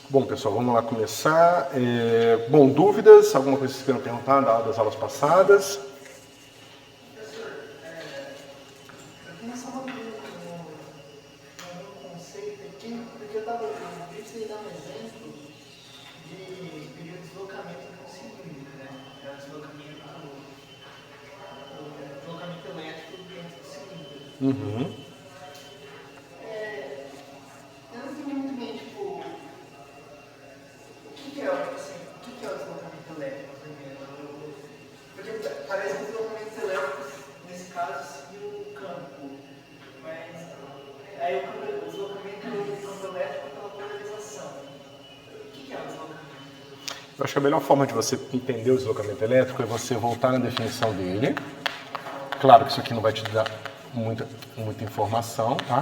Bom, pessoal, vamos lá começar. Bom, dúvidas? Alguma coisa que vocês queiram perguntar das aulas passadas? Professor, eu tenho só uma dúvida no conceito aqui, porque eu vi que você dá um exemplo de período de deslocamento com cilíndrico, né? É o deslocamento elétrico dentro do cilindro. Uhum. Eu não entendi muito bem, tipo, o que é o deslocamento elétrico primeiro? Porque parece que o deslocamento elétrico, nesse caso, seria o campo, mas aí o deslocamento do campo elétrico pela polarização. O que é o deslocamento? Eu acho que a melhor forma de você entender o deslocamento elétrico é você voltar na definição dele. Claro que isso aqui não vai te dar muita informação, tá?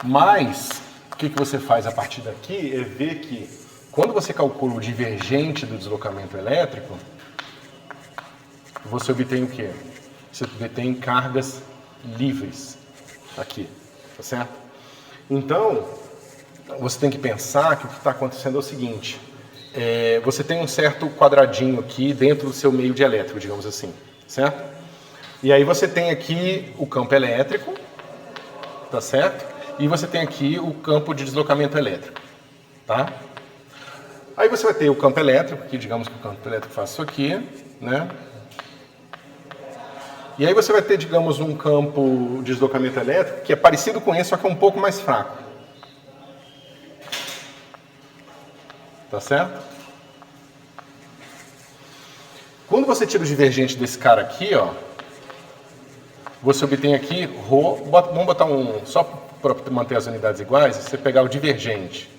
Mas, o que você faz a partir daqui é ver que, quando você calcula o divergente do deslocamento elétrico, você obtém o quê? Você obtém cargas livres aqui, tá certo? Então, você tem que pensar que o que está acontecendo é o seguinte: você tem um certo quadradinho aqui dentro do seu meio dielétrico, digamos assim, certo? E aí você tem aqui o campo elétrico, tá certo? E você tem aqui o campo de deslocamento elétrico, tá? Aí você vai ter o campo elétrico, que digamos que o campo elétrico faz isso aqui, né? E aí você vai ter, digamos, um campo de deslocamento elétrico que é parecido com esse, só que é um pouco mais fraco. Tá certo? Quando você tira o divergente desse cara aqui, ó, você obtém aqui ρ, vamos botar só para manter as unidades iguais, você pegar o divergente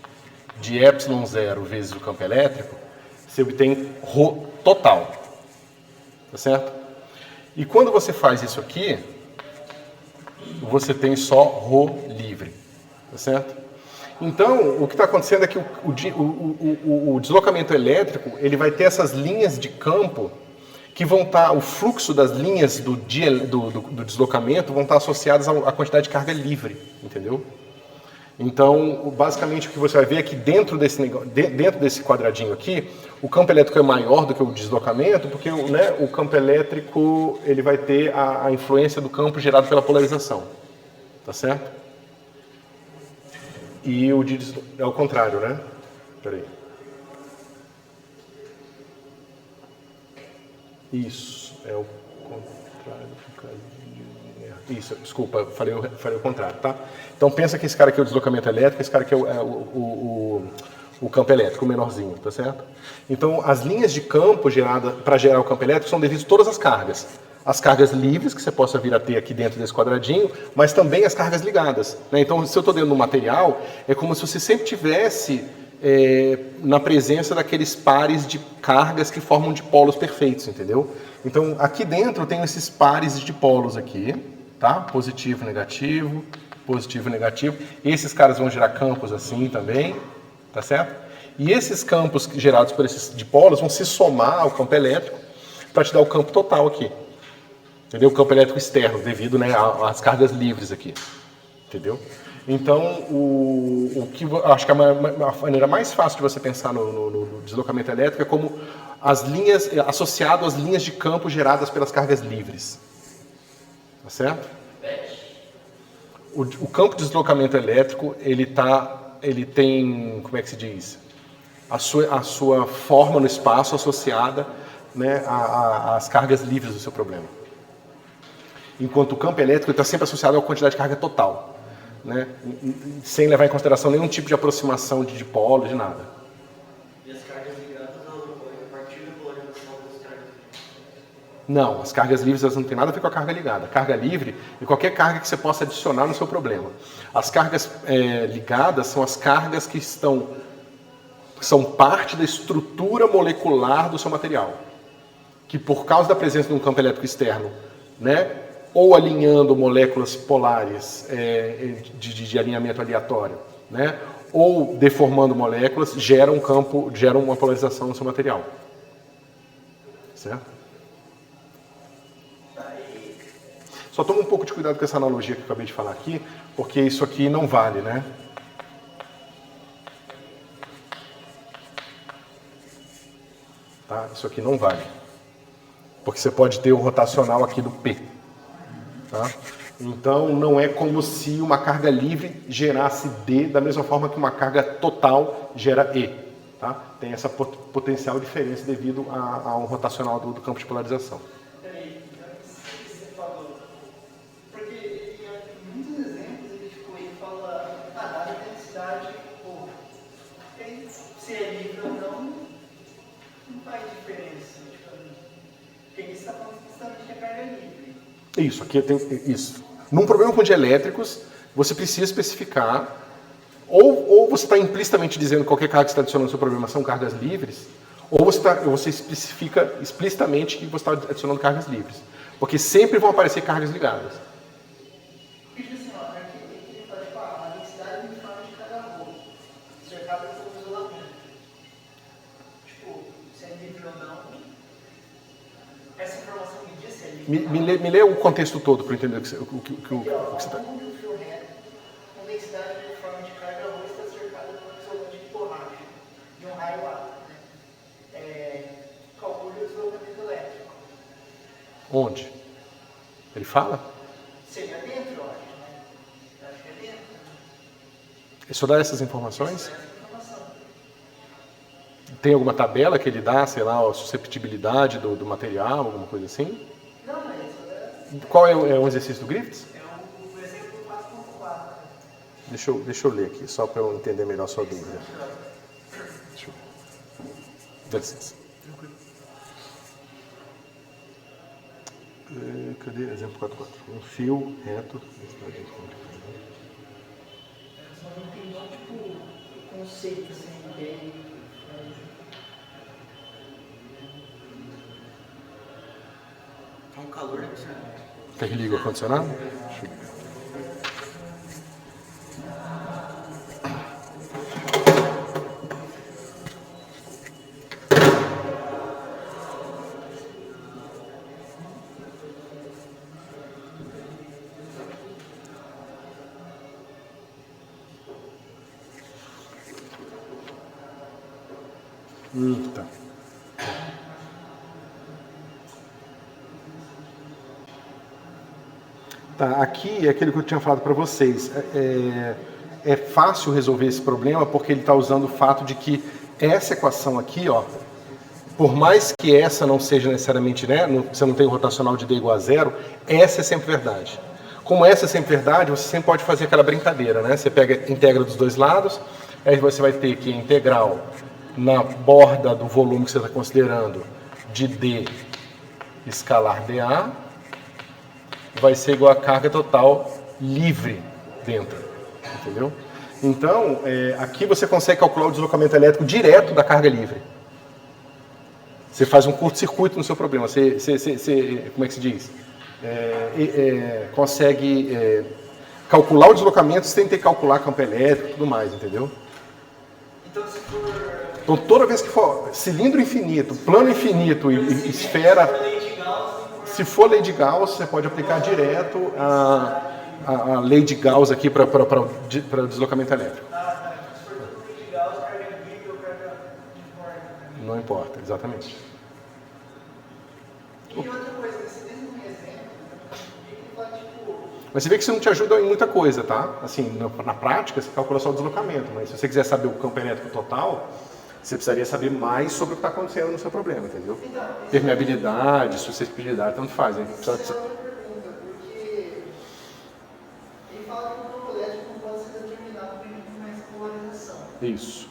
de ε0 vezes o campo elétrico, você obtém ρ total. Tá certo? E quando você faz isso aqui, você tem só ρ livre. Tá certo? Então, o que está acontecendo é que o deslocamento elétrico, ele vai ter essas linhas de campo que vão estar, o fluxo das linhas do deslocamento vão estar associadas à quantidade de carga livre, entendeu? Então, basicamente, o que você vai ver é que dentro desse quadradinho aqui, o campo elétrico é maior do que o deslocamento, porque, né, o campo elétrico ele vai ter a influência do campo gerado pela polarização, tá certo? E é o contrário, né? Peraí. Isso, é o contrário. Isso, desculpa, falei o contrário, tá? Então pensa que esse cara aqui é o deslocamento elétrico, esse cara aqui é o campo elétrico, o menorzinho, tá certo? Então as linhas de campo geradas para gerar o campo elétrico são devidas a todas as cargas. As cargas livres que você possa vir a ter aqui dentro desse quadradinho, mas também as cargas ligadas, né? Então se eu estou dentro do material, é como se você sempre tivesse na presença daqueles pares de cargas que formam dipolos perfeitos, entendeu? Então, aqui dentro eu tenho esses pares de dipolos aqui, tá? Positivo, negativo, positivo, negativo. Esses caras vão gerar campos assim também, tá certo? E esses campos gerados por esses dipolos vão se somar ao campo elétrico para te dar o campo total aqui. Entendeu? O campo elétrico externo, devido, né, às cargas livres aqui. Entendeu? Então, acho que a maneira mais fácil de você pensar no deslocamento elétrico é como as linhas, associado às linhas de campo geradas pelas cargas livres. Tá certo? O campo de deslocamento elétrico, ele tem, como é que se diz? A sua forma no espaço associada, né, às cargas livres do seu problema. Enquanto o campo elétrico está sempre associado à quantidade de carga total. Né? Sem levar em consideração nenhum tipo de aproximação de dipolo, de nada. E as cargas ligadas não ocorrem a partir da polarização das cargas livres? Não, as cargas livres elas não têm nada a ver com a carga ligada. A carga livre é qualquer carga que você possa adicionar no seu problema. As cargas ligadas são as cargas que são parte da estrutura molecular do seu material. Que por causa da presença de um campo elétrico externo, né, ou alinhando moléculas polares de alinhamento aleatório, né? Ou deformando moléculas, geram uma polarização no seu material. Certo? Só toma um pouco de cuidado com essa analogia que eu acabei de falar aqui, porque isso aqui não vale, né? Tá? Isso aqui não vale. Porque você pode ter o rotacional aqui do P. Tá? Então, não é como se uma carga livre gerasse D da mesma forma que uma carga total gera E. Tá? Tem essa potencial diferença devido ao rotacional do campo de polarização. Peraí, você falou. Porque em muitos exemplos ele fala dada a densidade, pô, se é livre ou não faz diferença. Porque aqui você está falando especificamente que a carga é livre. Isso, aqui tem isso. Num problema com dielétricos, você precisa especificar, ou você está implicitamente dizendo que qualquer carga que você está adicionando no seu problema são cargas livres, ou você especifica explicitamente que você está adicionando cargas livres. Porque sempre vão aparecer cargas ligadas. Porque assim, ó, aqui ele fala, tipo, a densidade uniforme de cada rolo, cercada por isolamento. Tipo, se é livre ou não, essa informação me diz se é livre. Me lê o contexto todo para entender o que você está... Um fio reto, com densidade uniforme de carga rolo está cercada por um isolante de borracha, de um raio A. Calcule o deslocamento elétrico. Onde? Ele fala? Seria dentro, eu acho, né? Eu acho que é dentro. Ele só dá essas informações? Essa informação. Tem alguma tabela que ele dá, sei lá, a susceptibilidade do material, alguma coisa assim? Não, mas isso Qual é o exercício do Griffiths? é o exemplo 4.4. Deixa eu ler aqui, só para eu entender melhor a sua dúvida. Deixa eu... Dá licença. Cadê? Exemplo 4.4. Um fio reto. Só não entendi, tipo, o conceito, assim, dele. Tá um calor, né? Quer que ligue o ar-condicionado? Tá. Tá, aqui é aquilo que eu tinha falado para vocês. É fácil resolver esse problema porque ele está usando o fato de que essa equação aqui, ó, por mais que essa não seja necessariamente, né, você não tem o rotacional de D igual a zero, essa é sempre verdade. Como essa é sempre verdade, você sempre pode fazer aquela brincadeira, né? Você pega, integra dos dois lados, aí você vai ter que integral na borda do volume que você está considerando de D escalar dA vai ser igual a carga total livre dentro, entendeu? Então, aqui você consegue calcular o deslocamento elétrico direto da carga livre. Você faz um curto-circuito no seu problema. Você como é que se diz? Consegue calcular o deslocamento sem ter que calcular campo elétrico e tudo mais, entendeu? Então, se for... Então, toda vez que for cilindro infinito, plano infinito e esfera, se for lei de Gauss, você pode aplicar direto a lei de Gauss aqui para deslocamento elétrico. Se for lei de Gauss, carga livre ou carga uniforme. Não importa, exatamente. E outra coisa, nesse mesmo exemplo, ele fala, tipo... Mas você vê que isso não te ajuda em muita coisa, tá? Assim, na prática, você calcula só o deslocamento, mas se você quiser saber o campo elétrico total, você precisaria saber mais sobre o que está acontecendo no seu problema, entendeu? Permeabilidade, suscetibilidade, tanto faz. Hein? Essa é outra pergunta, porque ele fala que o campo elétrico não pode ser determinado por mais polarização. Isso.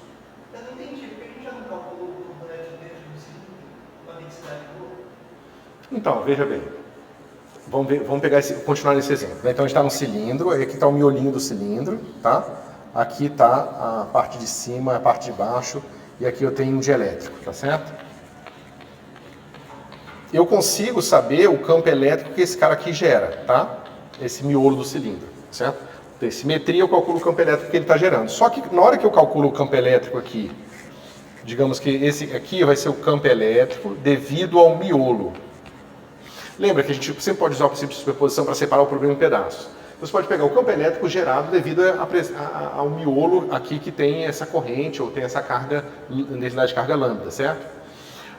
Eu não entendi, porque ele já não calculou o campo elétrico dentro do cilindro, com a densidade boa? Então, veja bem. Vamos pegar continuar nesse exemplo. Então, a gente está no cilindro, aqui está o miolinho do cilindro, tá? Aqui está a parte de cima, a parte de baixo, e aqui eu tenho um dielétrico, tá certo? Eu consigo saber o campo elétrico que esse cara aqui gera, tá? Esse miolo do cilindro, certo? Tem simetria, eu calculo o campo elétrico que ele está gerando. Só que na hora que eu calculo o campo elétrico aqui, digamos que esse aqui vai ser o campo elétrico devido ao miolo. Lembra que a gente sempre pode usar o princípio de superposição para separar o problema em pedaços. Você pode pegar o campo elétrico gerado devido ao miolo aqui que tem essa corrente ou tem essa carga, densidade de carga lambda, certo?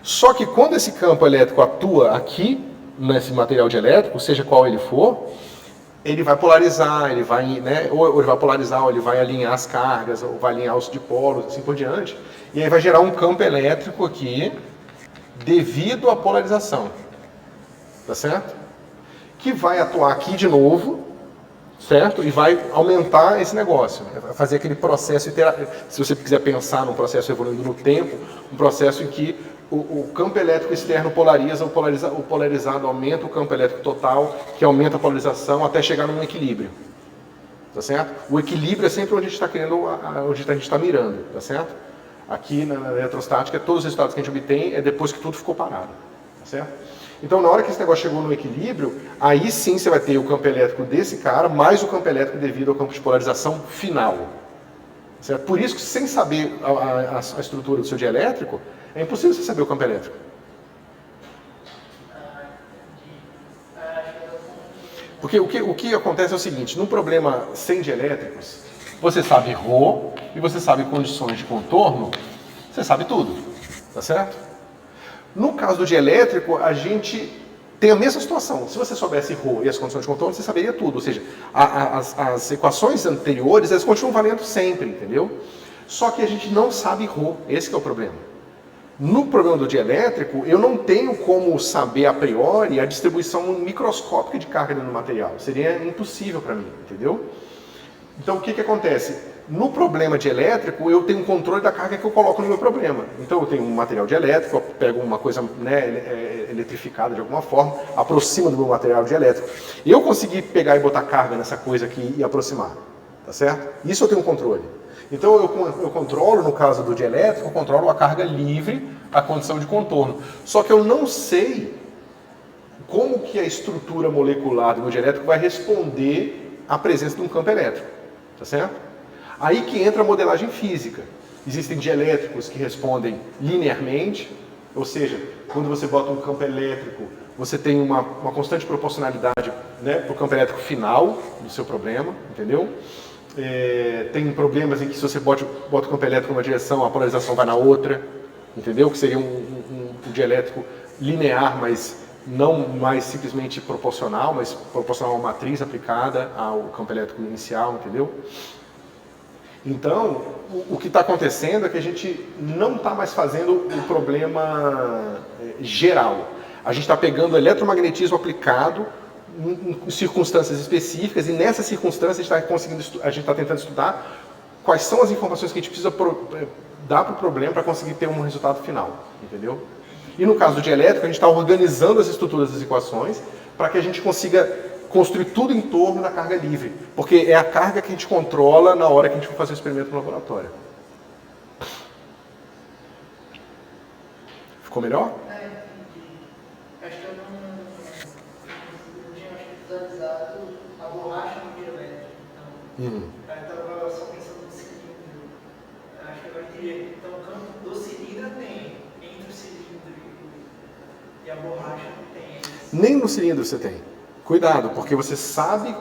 Só que quando esse campo elétrico atua aqui, nesse material dielétrico, seja qual ele for, ele vai polarizar, ele vai, né, ou ele vai polarizar, ou ele vai alinhar as cargas, ou vai alinhar os dipolos, assim por diante, e aí vai gerar um campo elétrico aqui, devido à polarização, tá certo? Que vai atuar aqui de novo, certo? E vai aumentar esse negócio, vai fazer aquele processo, se você quiser pensar num processo evoluindo no tempo, um processo em que o campo elétrico externo polariza, o polarizado aumenta o campo elétrico total, que aumenta a polarização até chegar num equilíbrio, tá certo? O equilíbrio é sempre onde a gente está querendo, onde a gente está mirando, tá certo? Aqui na eletrostática, todos os resultados que a gente obtém é depois que tudo ficou parado, tá certo? Então, na hora que esse negócio chegou no equilíbrio, aí sim você vai ter o campo elétrico desse cara, mais o campo elétrico devido ao campo de polarização final. Certo? Por isso que, sem saber a estrutura do seu dielétrico, é impossível você saber o campo elétrico. Porque o que acontece é o seguinte, num problema sem dielétricos, você sabe ρ e você sabe condições de contorno, você sabe tudo, tá certo? No caso do dielétrico, a gente tem a mesma situação. Se você soubesse ρ e as condições de contorno, você saberia tudo. Ou seja, as equações anteriores, elas continuam valendo sempre, entendeu? Só que a gente não sabe ρ, esse que é o problema. No problema do dielétrico, eu não tenho como saber a priori a distribuição microscópica de carga no material. Seria impossível para mim, entendeu? Então, o que acontece? No problema dielétrico, eu tenho um controle da carga que eu coloco no meu problema. Então, eu tenho um material dielétrico, eu pego uma coisa, né, eletrificada de alguma forma, aproxima do meu material dielétrico. Eu consegui pegar e botar carga nessa coisa aqui e aproximar, tá certo? Isso eu tenho um controle. Então, eu controlo, no caso do dielétrico, eu controlo a carga livre, a condição de contorno. Só que eu não sei como que a estrutura molecular do meu dielétrico vai responder à presença de um campo elétrico, tá certo? Aí que entra a modelagem física. Existem dielétricos que respondem linearmente, ou seja, quando você bota um campo elétrico, você tem uma constante proporcionalidade, né, para o campo elétrico final do seu problema, entendeu? Tem problemas em que se você bota o campo elétrico numa direção, a polarização vai na outra, entendeu? Que seria um dielétrico linear, mas não mais simplesmente proporcional, mas proporcional a uma matriz aplicada ao campo elétrico inicial, entendeu? Então, o que está acontecendo é que a gente não está mais fazendo um problema geral. A gente está pegando eletromagnetismo aplicado em circunstâncias específicas, e nessas circunstâncias a gente está tentando estudar quais são as informações que a gente precisa dar para o problema para conseguir ter um resultado final, entendeu? E no caso do dielétrico, a gente está organizando as estruturas das equações para que a gente consiga construir tudo em torno da carga livre, porque é a carga que a gente controla na hora que a gente for fazer o experimento no laboratório. Ficou melhor? Acho que eu não tinha visualizado a borracha no dielétrico. Então, eu estava só pensando no cilindro. Acho que agora entendi. Então, o campo do cilindro tem, entre o cilindro e a borracha não tem. Nem no cilindro você tem. Cuidado, porque você sabe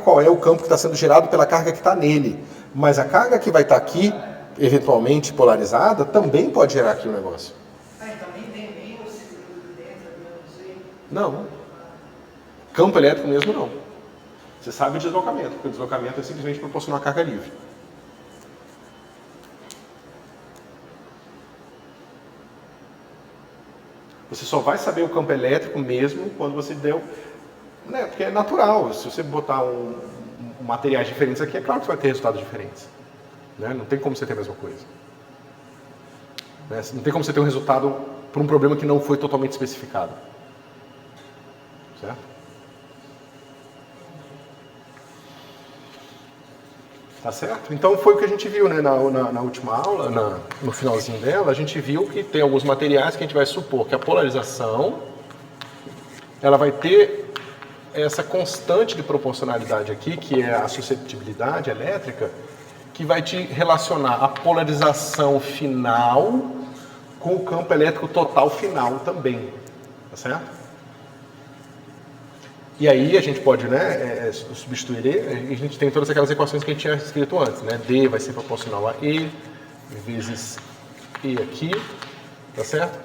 qual é o campo que está sendo gerado pela carga que está nele. Mas a carga que vai estar aqui, eventualmente polarizada, também pode gerar aqui o negócio. Então nem o cilindro dentro, não sei. Não. Campo elétrico mesmo não. Você sabe o deslocamento, porque o deslocamento é simplesmente proporcional à carga livre. Você só vai saber o campo elétrico mesmo quando você deu... Né, porque é natural, se você botar materiais diferentes aqui, é claro que você vai ter resultados diferentes. Né? Não tem como você ter a mesma coisa. Né? Não tem como você ter um resultado para um problema que não foi totalmente especificado. Certo? Tá certo? Então foi o que a gente viu, né, na última aula, no finalzinho dela, a gente viu que tem alguns materiais que a gente vai supor que a polarização ela vai ter essa constante de proporcionalidade aqui, que é a susceptibilidade elétrica, que vai te relacionar a polarização final com o campo elétrico total final também. Tá certo? E aí a gente pode, né, substituir E, a gente tem todas aquelas equações que a gente tinha escrito antes, né? D vai ser proporcional a E, vezes E aqui, tá certo?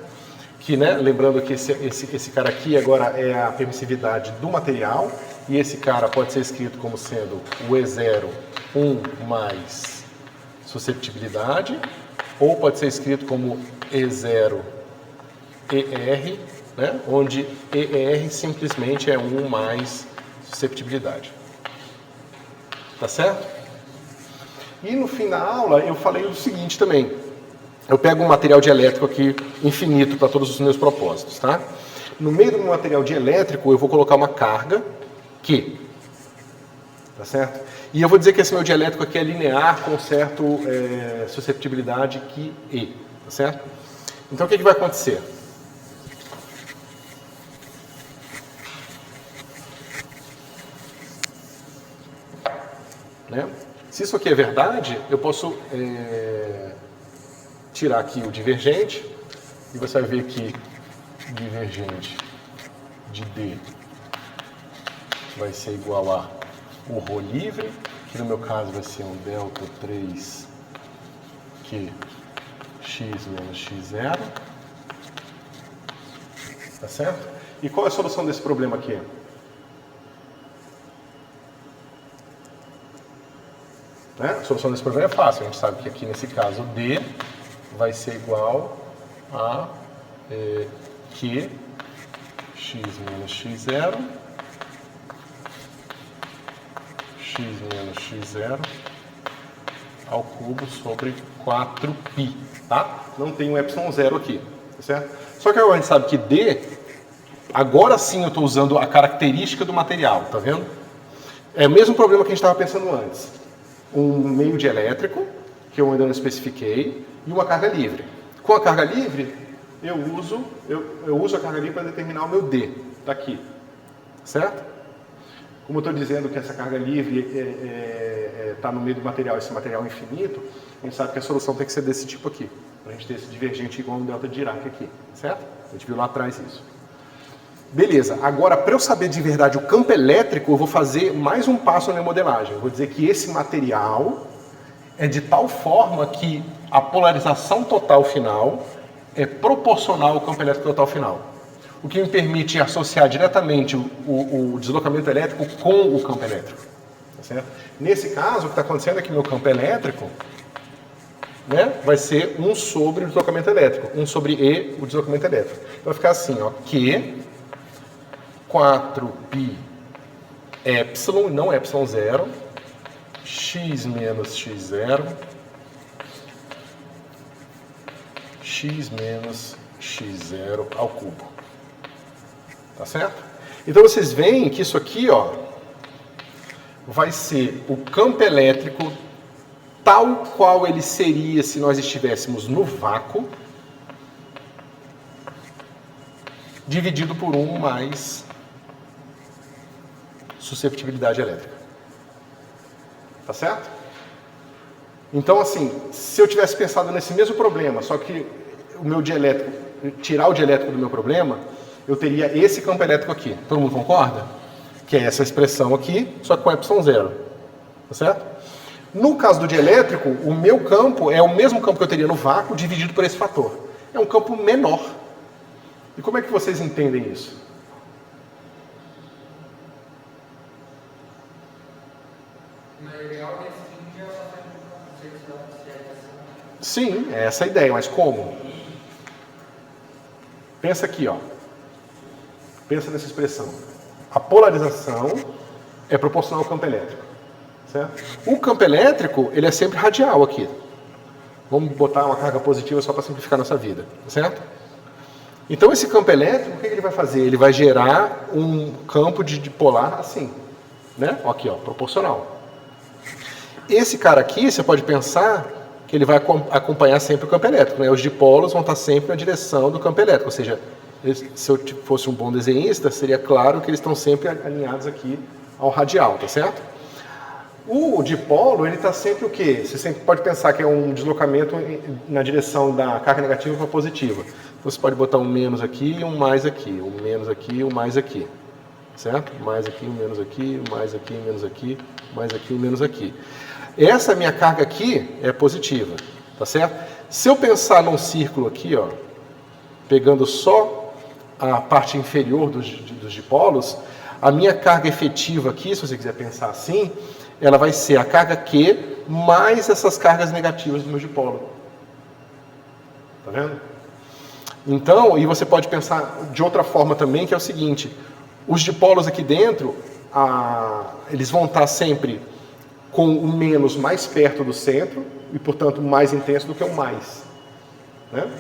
Que, né, lembrando que esse cara aqui agora é a permissividade do material, e esse cara pode ser escrito como sendo o E0, 1 mais susceptibilidade, ou pode ser escrito como E0, ER, né, onde ER simplesmente é 1 mais susceptibilidade. Tá certo? E no fim da aula eu falei o seguinte também. Eu pego um material dielétrico aqui infinito para todos os meus propósitos, tá? No meio do meu material dielétrico eu vou colocar uma carga Q, tá certo? E eu vou dizer que esse meu dielétrico aqui é linear com certa susceptibilidade QE, tá certo? Então o que vai acontecer? Né? Se isso aqui é verdade, eu posso tirar aqui o divergente, e você vai ver que divergente de D vai ser igual a o ρ livre, que no meu caso vai ser um delta 3 Q x menos x0, tá certo? E qual é a solução desse problema aqui? Né? A solução desse problema é fácil, a gente sabe que aqui nesse caso D vai ser igual a Q x menos x0, x menos x0 ao cubo sobre 4π, tá? Não tem um epsilon zero aqui, tá certo? Só que agora a gente sabe que D, agora sim eu estou usando a característica do material, tá vendo? É o mesmo problema que a gente estava pensando antes. Um meio dielétrico, que eu ainda não especifiquei, e uma carga livre. Com a carga livre, eu uso a carga livre para determinar o meu D, daqui, certo? Como eu estou dizendo que essa carga livre está no meio do material, esse material é infinito, a gente sabe que a solução tem que ser desse tipo aqui, para a gente ter esse divergente igual no delta de Dirac aqui, certo? A gente viu lá atrás isso. Beleza, agora para eu saber de verdade o campo elétrico, eu vou fazer mais um passo na minha modelagem. Eu vou dizer que esse material é de tal forma que a polarização total final é proporcional ao campo elétrico total final. O que me permite associar diretamente o deslocamento elétrico com o campo elétrico. Tá certo? Nesse caso, o que está acontecendo é que meu campo elétrico, né, vai ser 1 sobre o deslocamento elétrico, 1 sobre E, o deslocamento elétrico. Vai ficar assim, ó, Q 4π epsilon, não epsilon zero, x menos x0, x menos x0 ao cubo. Tá certo? Então vocês veem que isso aqui, ó, vai ser o campo elétrico tal qual ele seria se nós estivéssemos no vácuo, dividido por 1 mais susceptibilidade elétrica. Tá certo? Então, assim, se eu tivesse pensado nesse mesmo problema, só que o meu dielétrico, tirar o dielétrico do meu problema, eu teria esse campo elétrico aqui. Todo mundo concorda? Que é essa expressão aqui, só que com epsilon zero. Tá certo? No caso do dielétrico, o meu campo é o mesmo campo que eu teria no vácuo, dividido por esse fator. É um campo menor. E como é que vocês entendem isso? Sim, é essa a ideia, mas como? Pensa aqui, ó. Pensa nessa expressão. A polarização é proporcional ao campo elétrico. Certo? O campo elétrico, ele é sempre radial aqui. Vamos botar uma carga positiva só para simplificar nossa vida. Certo? Então esse campo elétrico, o que ele vai fazer? Ele vai gerar um campo de dipolar assim. Né? Aqui, ó, proporcional. Esse cara aqui, você pode pensar que ele vai acompanhar sempre o campo elétrico. Né? Os dipolos vão estar sempre na direção do campo elétrico. Ou seja, se eu fosse um bom desenhista, seria claro que eles estão sempre alinhados aqui ao radial, tá certo? O dipolo, ele está sempre o quê? Você sempre pode pensar que é um deslocamento na direção da carga negativa para positiva. Então, você pode botar um menos aqui e um mais aqui. Um menos aqui e um mais aqui. Certo? Mais aqui, um menos aqui, mais aqui, menos aqui, mais aqui, menos aqui. Essa minha carga aqui é positiva, tá certo? Se eu pensar num círculo aqui, ó, pegando só a parte inferior dos dipolos, a minha carga efetiva aqui, se você quiser pensar assim, ela vai ser a carga Q mais essas cargas negativas do meu dipolo. Tá vendo? Então, e você pode pensar de outra forma também, que é o seguinte, os dipolos aqui dentro, eles vão estar sempre com o menos mais perto do centro e, portanto, mais intenso do que o mais. Né?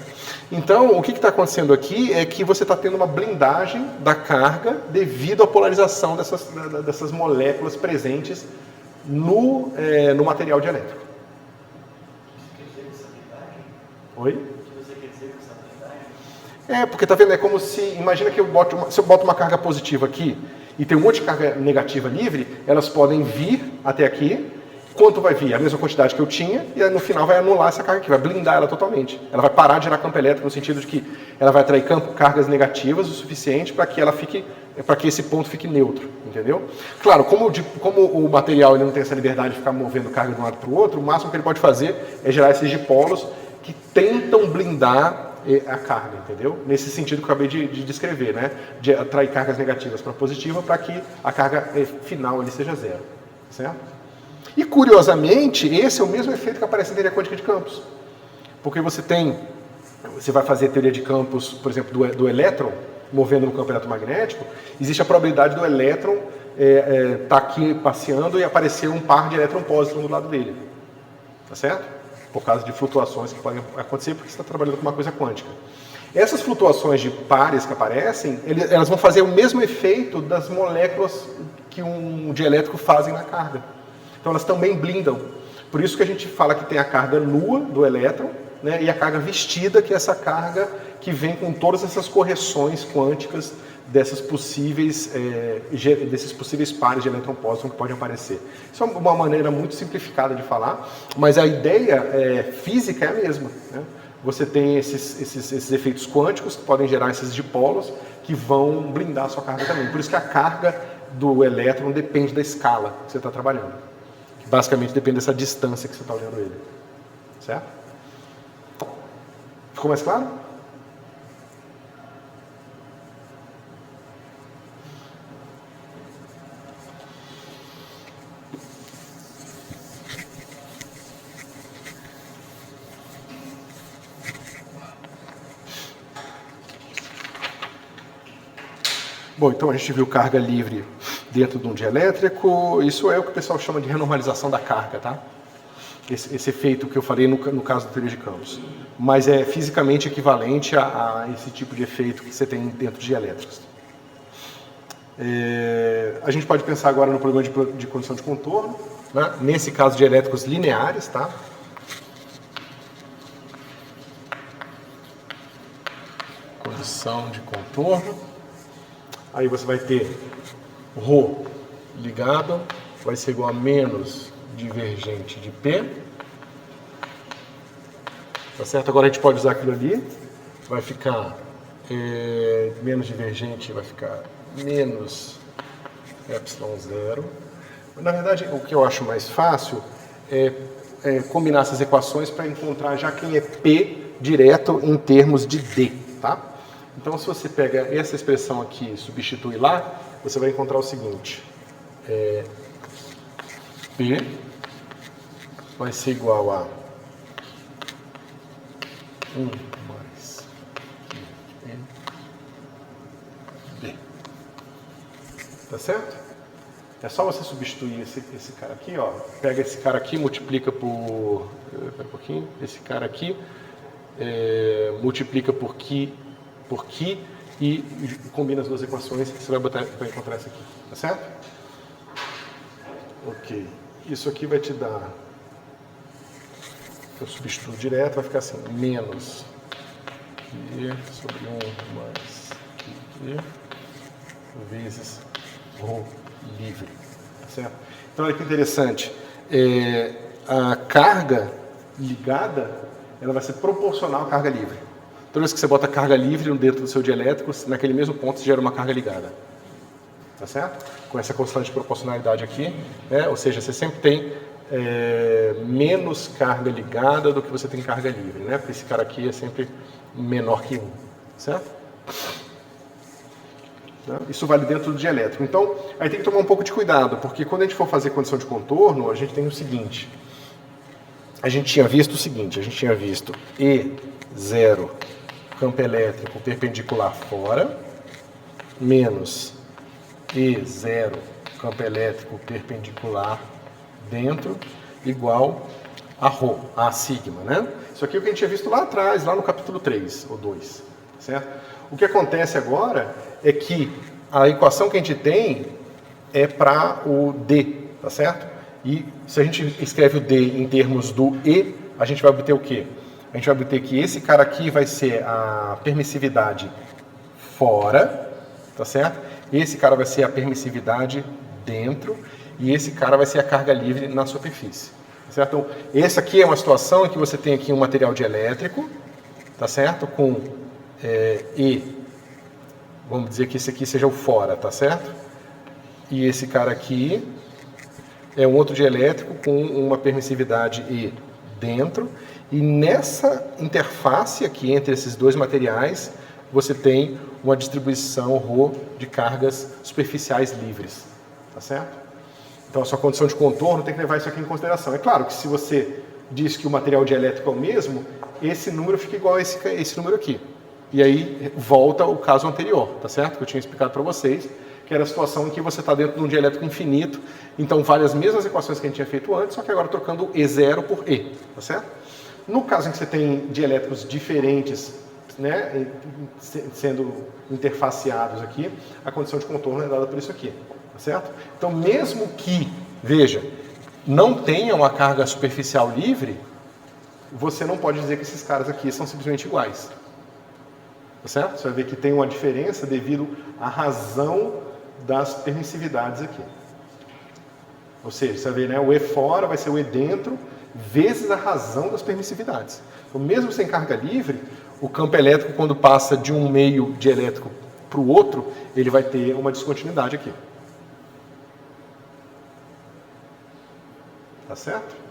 Então, o que está acontecendo aqui é que você está tendo uma blindagem da carga devido à polarização dessas moléculas presentes no material dielétrico. Oi? Porque tá vendo, é como se, imagina que se eu boto uma carga positiva aqui e tem um monte de carga negativa livre, elas podem vir até aqui. Quanto vai vir? A mesma quantidade que eu tinha, e no final vai anular essa carga aqui, vai blindar ela totalmente. Ela vai parar de gerar campo elétrico no sentido de que ela vai atrair cargas negativas o suficiente para que esse ponto fique neutro, entendeu? Claro, como o material ele não tem essa liberdade de ficar movendo carga de um lado para o outro, o máximo que ele pode fazer é gerar esses dipolos que tentam blindar a carga, entendeu? Nesse sentido que eu acabei de descrever, né? De atrair cargas negativas para positiva para que a carga final ele seja zero, certo? E, curiosamente, esse é o mesmo efeito que aparece na teoria quântica de campos. Porque você vai fazer teoria de campos, por exemplo, do elétron, movendo no campo eletromagnético, existe a probabilidade do elétron estar aqui passeando e aparecer um par de elétron-pósitron do lado dele. Tá certo? Por causa de flutuações que podem acontecer, porque você está trabalhando com uma coisa quântica. Essas flutuações de pares que aparecem, elas vão fazer o mesmo efeito das moléculas que um dielétrico fazem na carga. Então elas também blindam. Por isso que a gente fala que tem a carga nua do elétron, né, e a carga vestida, que é essa carga que vem com todas essas correções quânticas desses possíveis pares de elétron-pósitron que podem aparecer. Isso é uma maneira muito simplificada de falar, mas a ideia física é a mesma. Né? Você tem esses efeitos quânticos que podem gerar esses dipolos que vão blindar a sua carga também. Por isso que a carga do elétron depende da escala que você está trabalhando. Basicamente depende dessa distância que você está olhando ele. Certo? Ficou mais claro? Bom, então a gente viu carga livre dentro de um dielétrico. Isso é o que o pessoal chama de renormalização da carga, tá? Esse efeito que eu falei no caso da teoria de campos. Mas é fisicamente equivalente a esse tipo de efeito que você tem dentro de dielétricos. A gente pode pensar agora no problema de condição de contorno, né? Nesse caso de elétricos lineares, tá? Condição de contorno. Aí você vai ter ρ ligado, vai ser igual a menos divergente de P. Tá certo? Agora a gente pode usar aquilo ali. Vai ficar menos divergente, vai ficar menos epsilon zero. Na verdade, o que eu acho mais fácil é combinar essas equações para encontrar já quem é P direto em termos de D, tá? Então, se você pega essa expressão aqui e substitui lá, você vai encontrar o seguinte. P vai ser igual a 1 mais B. Tá certo? É só você substituir esse cara aqui, ó. Pega esse cara aqui, multiplica por... Pera um pouquinho. Esse cara aqui, multiplica por Q e combina as duas equações que você vai encontrar essa aqui, tá certo? Ok. Isso aqui vai te dar, eu substituo direto, vai ficar assim, menos Q sobre 1 mais Q vezes ρ livre, tá certo? Então olha que interessante, a carga ligada, ela vai ser proporcional à carga livre. Toda vez que você bota carga livre dentro do seu dielétrico, naquele mesmo ponto você gera uma carga ligada. Tá certo? Com essa constante de proporcionalidade aqui, né? Ou seja, você sempre tem menos carga ligada do que você tem carga livre, né? Porque esse cara aqui é sempre menor que 1. certo? Isso vale dentro do dielétrico. Então, aí tem que tomar um pouco de cuidado, porque quando a gente for fazer condição de contorno, a gente tem o seguinte. A gente tinha visto o seguinte, a gente tinha visto E0, campo elétrico perpendicular fora, menos E0, campo elétrico perpendicular dentro, igual a ρ, a sigma, né? Isso aqui é o que a gente tinha visto lá atrás, lá no capítulo 3 ou 2, certo? O que acontece agora é que a equação que a gente tem é para o D, tá certo? E se a gente escreve o D em termos do E, a gente vai obter o quê? A gente vai obter que esse cara aqui vai ser a permissividade fora, tá certo? Esse cara vai ser a permissividade dentro e esse cara vai ser a carga livre na superfície, tá certo? Então, essa aqui é uma situação em que você tem aqui um material dielétrico, tá certo? Com E, vamos dizer que esse aqui seja o fora, tá certo? E esse cara aqui é um outro dielétrico com uma permissividade E dentro. E nessa interface aqui entre esses dois materiais, você tem uma distribuição ρ de cargas superficiais livres, tá certo? Então a sua condição de contorno tem que levar isso aqui em consideração. É claro que se você diz que o material dielétrico é o mesmo, esse número fica igual a esse número aqui. E aí volta o caso anterior, tá certo? Que eu tinha explicado para vocês, que era a situação em que você está dentro de um dielétrico infinito, então vale as mesmas equações que a gente tinha feito antes, só que agora trocando E0 por E, tá certo? No caso em que você tem dielétricos diferentes, né, sendo interfaceados aqui, a condição de contorno é dada por isso aqui, tá certo? Então mesmo que, veja, não tenha uma carga superficial livre, você não pode dizer que esses caras aqui são simplesmente iguais. Tá certo? Você vai ver que tem uma diferença devido à razão das permissividades aqui. Ou seja, você vai ver, né, o E fora vai ser o E dentro vezes a razão das permissividades. Então, mesmo sem carga livre, o campo elétrico, quando passa de um meio dielétrico para o outro, ele vai ter uma descontinuidade aqui. Tá certo?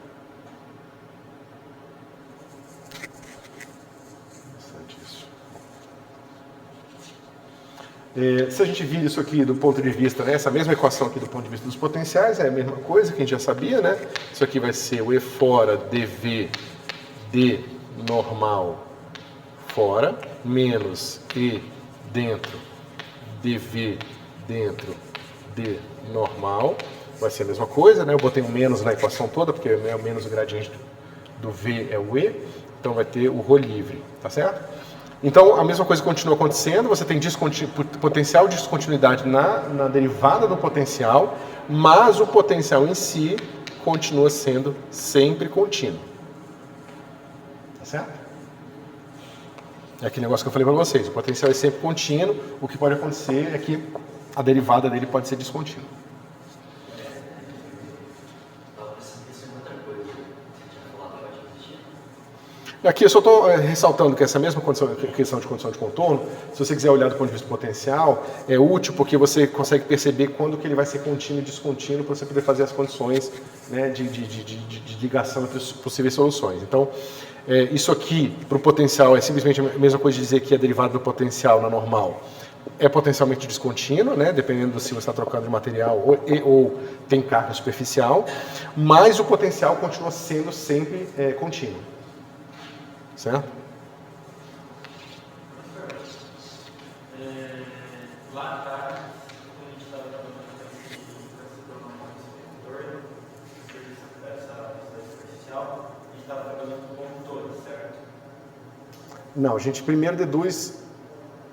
Se a gente vir isso aqui do ponto de vista, né, essa mesma equação aqui do ponto de vista dos potenciais, é a mesma coisa que a gente já sabia, né? Isso aqui vai ser o E fora dV D normal fora, menos E dentro dV dentro D normal. Vai ser a mesma coisa, né? Eu botei um menos na equação toda, porque é o menos o gradiente do V é o E, então vai ter o ρ livre, tá certo? Então, a mesma coisa continua acontecendo, você tem potencial de descontinuidade na derivada do potencial, mas o potencial em si continua sendo sempre contínuo. Tá certo? É aquele negócio que eu falei para vocês, o potencial é sempre contínuo, o que pode acontecer é que a derivada dele pode ser descontínua. Aqui eu só estou ressaltando que essa mesma questão de condição de contorno, se você quiser olhar do ponto de vista potencial, é útil porque você consegue perceber quando que ele vai ser contínuo e descontínuo para você poder fazer as condições, né, de ligação entre as possíveis soluções. Então, isso aqui para o potencial é simplesmente a mesma coisa de dizer que a derivada do potencial na normal é potencialmente descontínuo, né, dependendo se você está trocando de material ou tem carga superficial, mas o potencial continua sendo sempre contínuo. Certo? Lá atrás, quando a gente estava trabalhando com esse programa essa superficial, a gente estava trabalhando com condutores, certo? Não, a gente primeiro deduz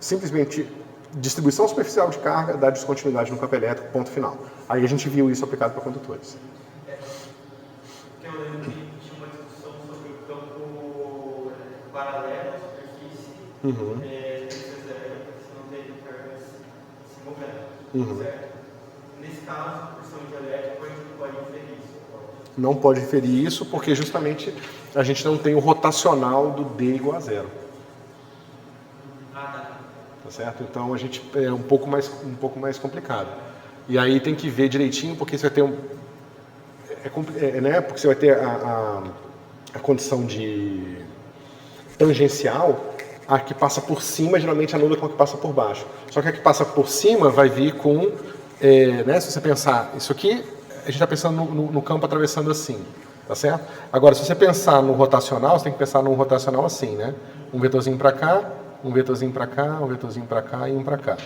simplesmente distribuição superficial de carga da descontinuidade no campo elétrico, ponto final. Aí a gente viu isso aplicado para condutores. Eu lembro que tinha uma discussão sobre o campo paralelo à superfície, se não tem cargas se movendo, certo? Nesse caso, por ser um dielétrico, a gente não pode inferir isso. Não pode inferir isso porque justamente a gente não tem o rotacional do D igual a zero. Tá certo? Então a gente é um pouco mais complicado. E aí tem que ver direitinho porque você vai ter né? Porque você vai ter a condição de tangencial a que passa por cima geralmente anula com a que passa por baixo. Só que a que passa por cima vai vir com, né, se você pensar, isso aqui, a gente está pensando no campo atravessando assim, tá certo? Agora, se você pensar no rotacional, você tem que pensar num rotacional assim, né? Um vetorzinho para cá, um vetorzinho para cá, um vetorzinho para cá e um para cá.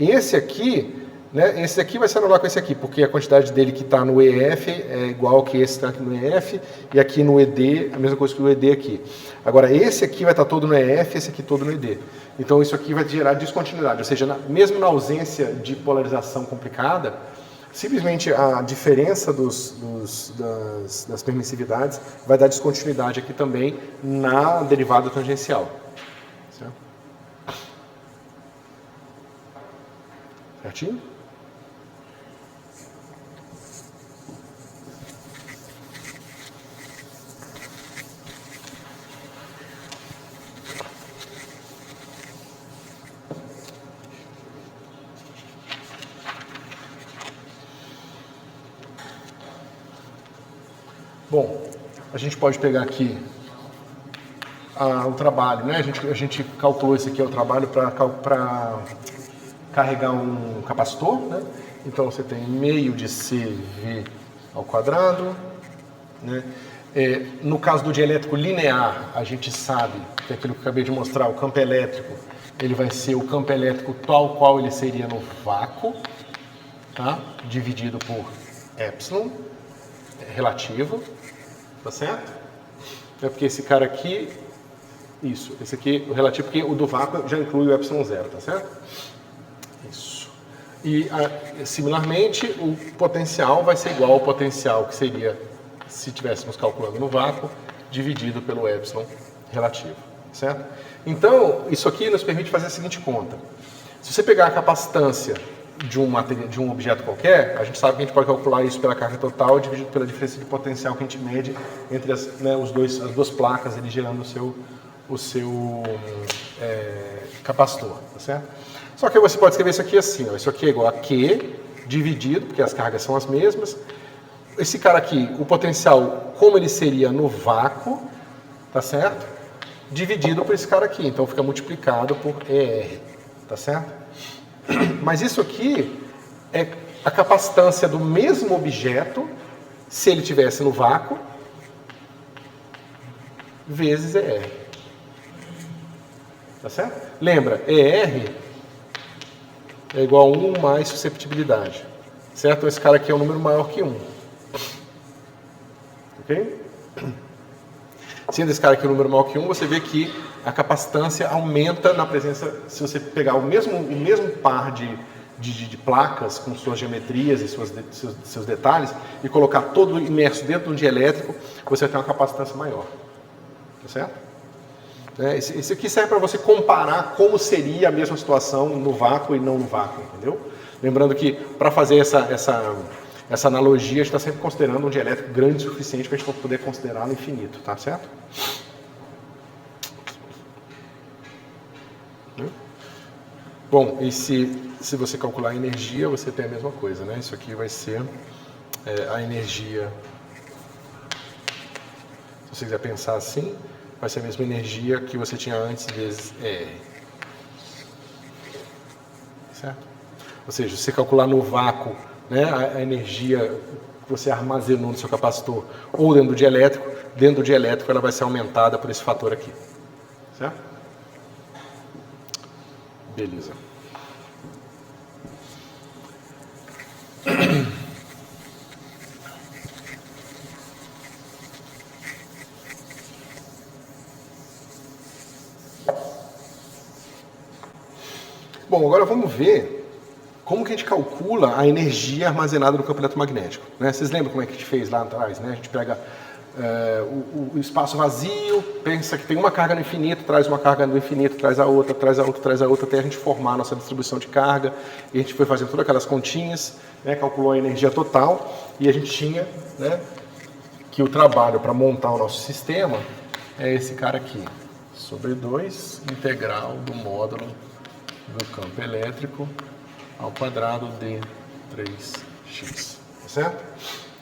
Esse aqui, né, esse aqui vai se anular com esse aqui, porque a quantidade dele que está no EF é igual ao que esse está aqui no EF, e aqui no ED, a mesma coisa que o ED aqui. Agora, esse aqui vai estar todo no EF, esse aqui todo no ED. Então, isso aqui vai gerar descontinuidade, ou seja, mesmo na ausência de polarização complicada, simplesmente a diferença das permissividades vai dar descontinuidade aqui também na derivada tangencial. Certo? Certinho? Bom, a gente pode pegar aqui o trabalho, né? A gente calculou esse aqui é o trabalho para carregar um capacitor, né? Então você tem meio de CV ao quadrado, né? No caso do dielétrico linear, a gente sabe que aquilo que eu acabei de mostrar, o campo elétrico, ele vai ser o campo elétrico tal qual ele seria no vácuo, tá? Dividido por epsilon relativo, tá certo? É porque esse cara aqui, isso, esse aqui o relativo, porque o do vácuo já inclui o epsilon zero, tá certo? Isso. E, similarmente, o potencial vai ser igual ao potencial que seria se estivéssemos calculando no vácuo, dividido pelo epsilon relativo, certo? Então, isso aqui nos permite fazer a seguinte conta. Se você pegar a capacitância de um objeto qualquer, a gente sabe que a gente pode calcular isso pela carga total dividido pela diferença de potencial que a gente mede entre as duas placas, ele gerando o seu capacitor, tá certo? Só que você pode escrever isso aqui assim, ó, isso aqui é igual a Q dividido, porque as cargas são as mesmas. Esse cara aqui, o potencial, como ele seria no vácuo, tá certo? Dividido por esse cara aqui, então fica multiplicado por ER, tá certo? Mas isso aqui é a capacitância do mesmo objeto, se ele estivesse no vácuo, vezes ER. Tá certo? Lembra, ER é igual a 1 mais susceptibilidade. Certo? Esse cara aqui é um número maior que 1. Ok? Sendo esse cara aqui um número maior que 1, você vê que a capacitância aumenta na presença, se você pegar o mesmo par de placas com suas geometrias e seus detalhes e colocar todo imerso dentro de um dielétrico, você vai ter uma capacitância maior. Tá certo? Esse aqui serve para você comparar como seria a mesma situação no vácuo e não no vácuo, entendeu? Lembrando que para fazer essa analogia, a gente está sempre considerando um dielétrico grande o suficiente para a gente poder considerá-lo infinito, tá certo? Bom, e se você calcular a energia, você tem a mesma coisa, né? Isso aqui vai ser a energia, se você quiser pensar assim, vai ser a mesma energia que você tinha antes vezes R. Certo? Ou seja, se você calcular no vácuo, né, a energia que você armazenou no seu capacitor ou dentro do dielétrico ela vai ser aumentada por esse fator aqui. Certo? Beleza. Bom, agora vamos ver como que a gente calcula a energia armazenada no campo eletromagnético. Né? Vocês lembram como é que a gente fez lá atrás? Né? A gente pega o espaço vazio, pensa que tem uma carga no infinito, traz uma carga no infinito, traz a outra, traz a outra, traz a outra, até a gente formar a nossa distribuição de carga. E a gente foi fazendo todas aquelas continhas, né? Calculou a energia total e a gente tinha, né, que o trabalho para montar o nosso sistema é esse cara aqui, sobre 2 integral do módulo do campo elétrico ao quadrado de 3x, tá certo?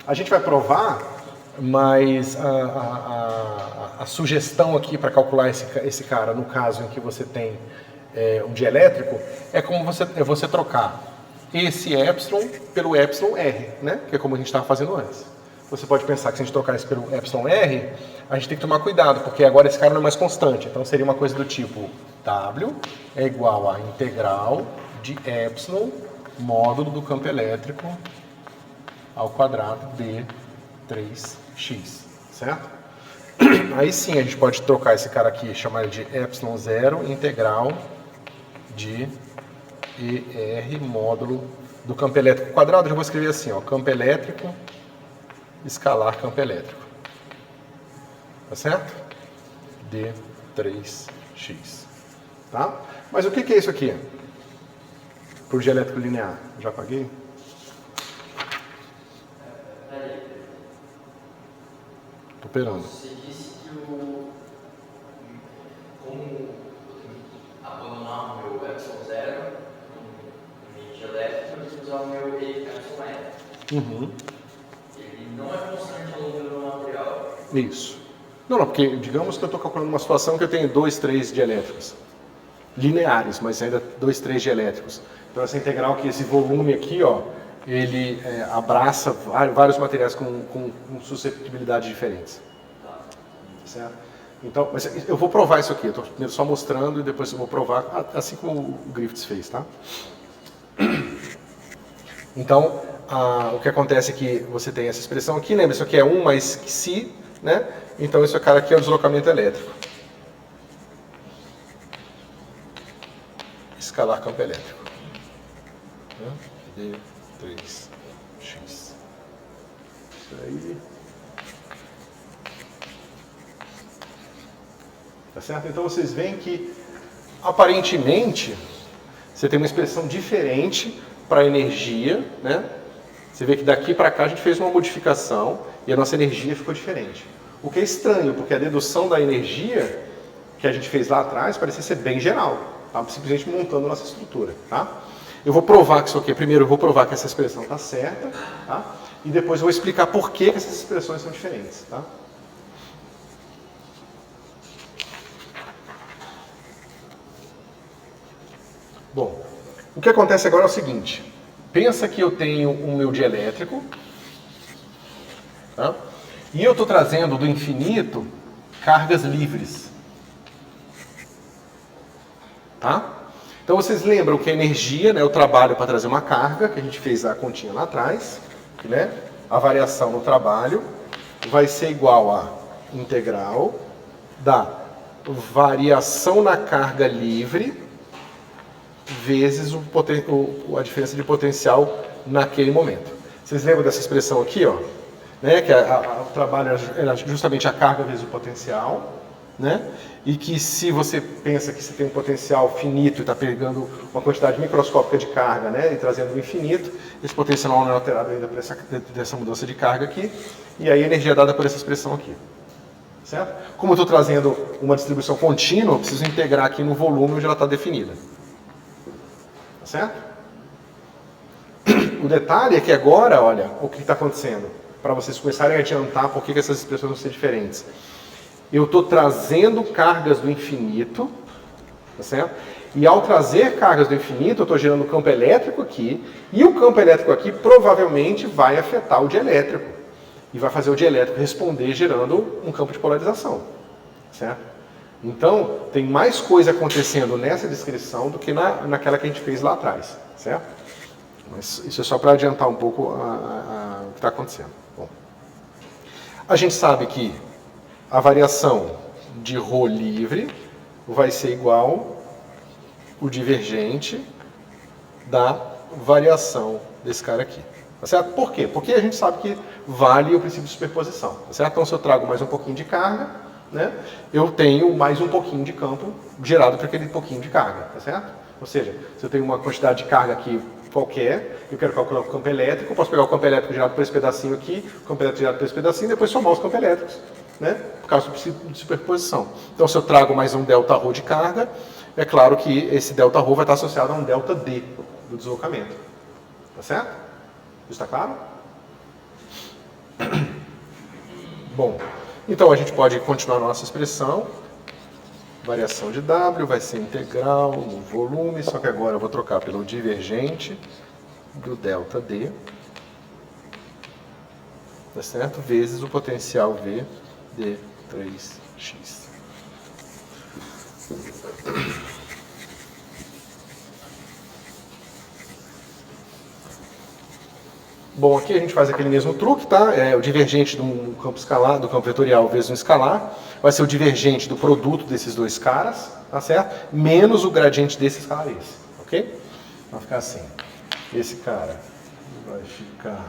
A gente vai provar Mas a sugestão aqui para calcular esse cara, no caso em que você tem um dielétrico, é como você trocar esse epsilon pelo epsilon R, né? Que é como a gente estava fazendo antes. Você pode pensar que se a gente trocar isso pelo epsilon R, a gente tem que tomar cuidado, porque agora esse cara não é mais constante. Então seria uma coisa do tipo W é igual a integral de epsilon módulo do campo elétrico ao quadrado de 3x, certo? Aí sim a gente pode trocar esse cara aqui, chamar ele de epsilon zero integral de ER módulo do campo elétrico quadrado. Eu já vou escrever assim, ó, campo elétrico escalar campo elétrico, tá certo? De 3x, tá? Mas o que é isso aqui? Por dielétrico linear, já apaguei? Tô operando. Você disse que como abandonar o meu epsilon zero no meio elétrico, eu tenho que usar o meu epsilon R. Uhum. Ele não é constante ao longo do material. Isso. Não, porque digamos que eu estou calculando uma situação que eu tenho 2, 3 dielétricos. Lineares, mas ainda 2, 3 dielétricos. Então essa integral aqui, esse volume aqui, ó, ele abraça vários materiais com susceptibilidades diferentes. Certo? Então, mas eu vou provar isso aqui. Eu estou primeiro só mostrando e depois eu vou provar, assim como o Griffiths fez, tá? Então, o que acontece é que você tem essa expressão aqui, lembra? Isso aqui é 1 mais si, né? Então esse cara aqui é o deslocamento elétrico. Escalar campo elétrico. D3x. Isso aí. Tá certo? Então vocês veem que, aparentemente, você tem uma expressão diferente para a energia, né? Você vê que daqui para cá a gente fez uma modificação e a nossa energia ficou diferente. O que é estranho, porque a dedução da energia que a gente fez lá atrás parecia ser bem geral. Tá? Simplesmente montando a nossa estrutura. Tá? Eu vou provar que isso aqui, primeiro eu vou provar que essa expressão está certa, tá? E depois eu vou explicar por que essas expressões são diferentes. Tá? Bom, o que acontece agora é o seguinte. Pensa que eu tenho um meu dielétrico, tá? E eu estou trazendo do infinito cargas livres. Tá? Então vocês lembram que a energia, né, o trabalho para trazer uma carga, que a gente fez a continha lá atrás, né, a variação no trabalho vai ser igual a integral da variação na carga livre vezes a diferença de potencial naquele momento. Vocês lembram dessa expressão aqui, ó? Né? Que o trabalho era justamente a carga vezes o potencial, né? E que se você pensa que você tem um potencial finito e está pegando uma quantidade microscópica de carga, né? E trazendo o infinito, esse potencial não é alterado ainda por dessa mudança de carga aqui, e aí a energia é dada por essa expressão aqui. Certo? Como eu estou trazendo uma distribuição contínua, eu preciso integrar aqui no volume onde ela está definida. Certo? O detalhe é que agora, olha, o que está acontecendo, para vocês começarem a adiantar por que essas expressões vão ser diferentes. Eu estou trazendo cargas do infinito, tá certo? E ao trazer cargas do infinito, eu estou gerando campo elétrico aqui, e o campo elétrico aqui provavelmente vai afetar o dielétrico, e vai fazer o dielétrico responder gerando um campo de polarização, certo? Então, tem mais coisa acontecendo nessa descrição do que naquela que a gente fez lá atrás, certo? Mas isso é só para adiantar um pouco o que está acontecendo. Bom, a gente sabe que a variação de ρ livre vai ser igual o divergente da variação desse cara aqui. Tá certo? Por quê? Porque a gente sabe que vale o princípio de superposição. Tá certo? Então, se eu trago mais um pouquinho de carga, né, eu tenho mais um pouquinho de campo gerado por aquele pouquinho de carga, tá certo? Ou seja, se eu tenho uma quantidade de carga aqui qualquer, eu quero calcular o campo elétrico, eu posso pegar o campo elétrico gerado por esse pedacinho aqui, o campo elétrico gerado por esse pedacinho, e depois somar os campos elétricos, né, por causa do princípio de superposição. Então, se eu trago mais um Δρ de carga, é claro que esse Δρ vai estar associado a um ΔD do deslocamento, tá certo? Isso está claro? Bom, então a gente pode continuar a nossa expressão. Variação de W vai ser integral no volume, só que agora eu vou trocar pelo divergente do ΔD, tá certo? Vezes o potencial V de 3x. Bom, aqui a gente faz aquele mesmo truque, tá? É o divergente do campo escalar, do campo vetorial vezes um escalar, vai ser o divergente do produto desses dois caras, tá certo? Menos o gradiente desse escalar esse, ok? Vai ficar assim. Esse cara vai ficar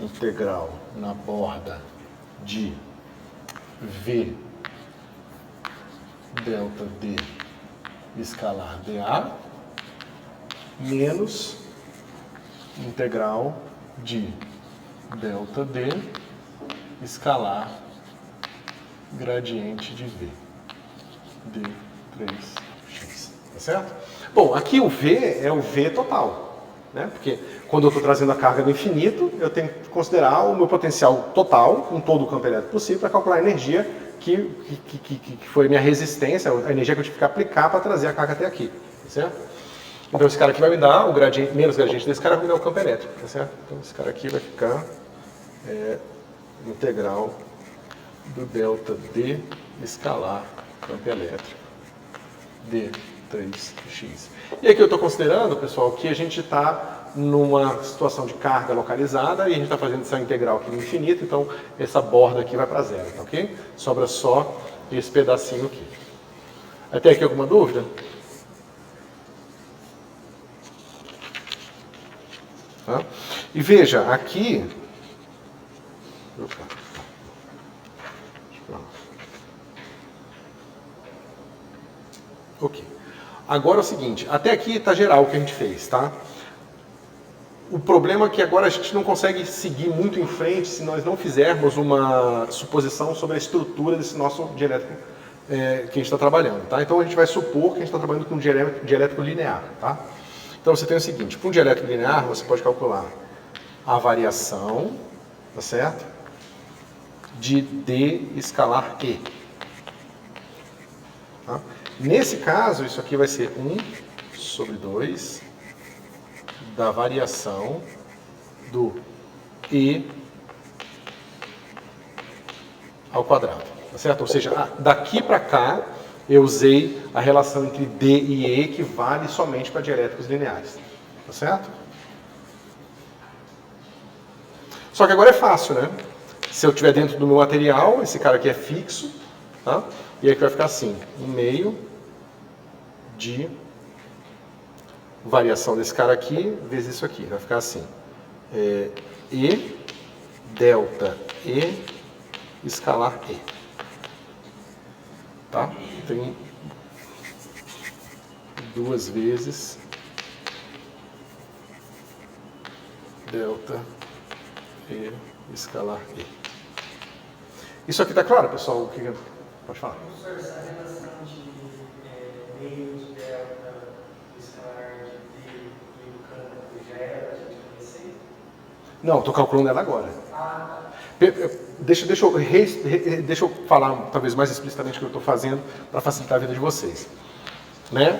integral na borda de V delta D escalar dA menos integral de delta D escalar gradiente de V d3x, tá certo? Bom, aqui o V é o V total, né? Porque quando eu estou trazendo a carga do infinito, eu tenho que considerar o meu potencial total, com todo o campo elétrico possível, para calcular a energia que foi minha resistência, a energia que eu tive que aplicar para trazer a carga até aqui, tá certo? Então esse cara aqui vai me dar o gradiente, menos gradiente desse cara vai me dar o campo elétrico, tá certo? Então esse cara aqui vai ficar integral do delta D escalar campo elétrico d3x. E aqui eu estou considerando, pessoal, que a gente está numa situação de carga localizada e a gente está fazendo essa integral aqui no infinito, então essa borda aqui vai para zero, tá ok? Sobra só esse pedacinho aqui. Até aqui alguma dúvida? Tá? E veja, aqui... Opa. Ok. Agora é o seguinte, até aqui está geral o que a gente fez, tá? O problema é que agora a gente não consegue seguir muito em frente se nós não fizermos uma suposição sobre a estrutura desse nosso dielétrico que a gente está trabalhando, tá? Então a gente vai supor que a gente está trabalhando com um dielétrico linear, tá? Então você tem o seguinte, para um dielétrico linear você pode calcular a variação, tá certo? De D escalar E. Tá? Nesse caso, isso aqui vai ser 1 sobre 2 da variação do E ao quadrado, tá certo? Ou seja, daqui para cá eu usei a relação entre D e E que vale somente para dielétricos lineares, tá certo? Só que agora é fácil, né? Se eu estiver dentro do meu material, esse cara aqui é fixo, tá? E aí vai ficar assim, 1/2 de variação desse cara aqui vezes isso aqui. Vai ficar assim, E delta E escalar E. Tá? Tem 2 vezes delta E escalar E. Isso aqui tá claro, pessoal? O que pode falar? Professor, essa relação de meio de delta escalar de D e o campo já era para a gente conhecer? Não, estou calculando ela agora. Deixa eu falar talvez mais explicitamente o que eu estou fazendo para facilitar a vida de vocês. Né?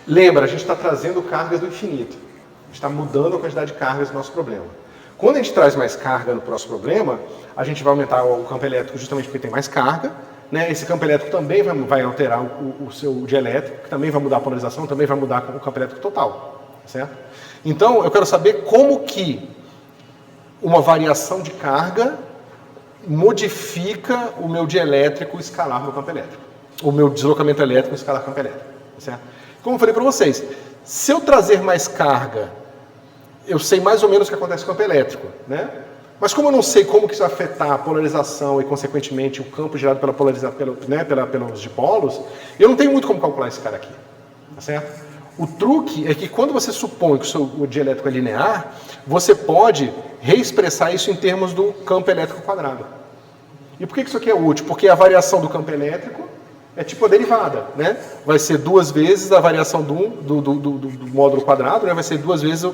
Lembra, a gente está trazendo cargas do infinito. A gente está mudando a quantidade de cargas do nosso problema. Quando a gente traz mais carga no próximo problema, a gente vai aumentar o campo elétrico justamente porque tem mais carga. Né? Esse campo elétrico também vai alterar o seu dielétrico, que também vai mudar a polarização, também vai mudar o campo elétrico total. Certo? Então, eu quero saber como que uma variação de carga modifica o meu dielétrico escalar no campo elétrico. O meu deslocamento elétrico escalar campo elétrico. Certo? Como eu falei para vocês, se eu trazer mais carga, eu sei mais ou menos o que acontece com o campo elétrico. Né? Mas como eu não sei como que isso vai afetar a polarização e, consequentemente, o campo gerado pela pelos dipolos, eu não tenho muito como calcular esse cara aqui. Tá certo? O truque é que quando você supõe que o dielétrico é linear, você pode reexpressar isso em termos do campo elétrico quadrado. E por que isso aqui é útil? Porque a variação do campo elétrico é tipo a derivada, né? Vai ser 2 vezes a variação do módulo quadrado, né? Vai ser 2 vezes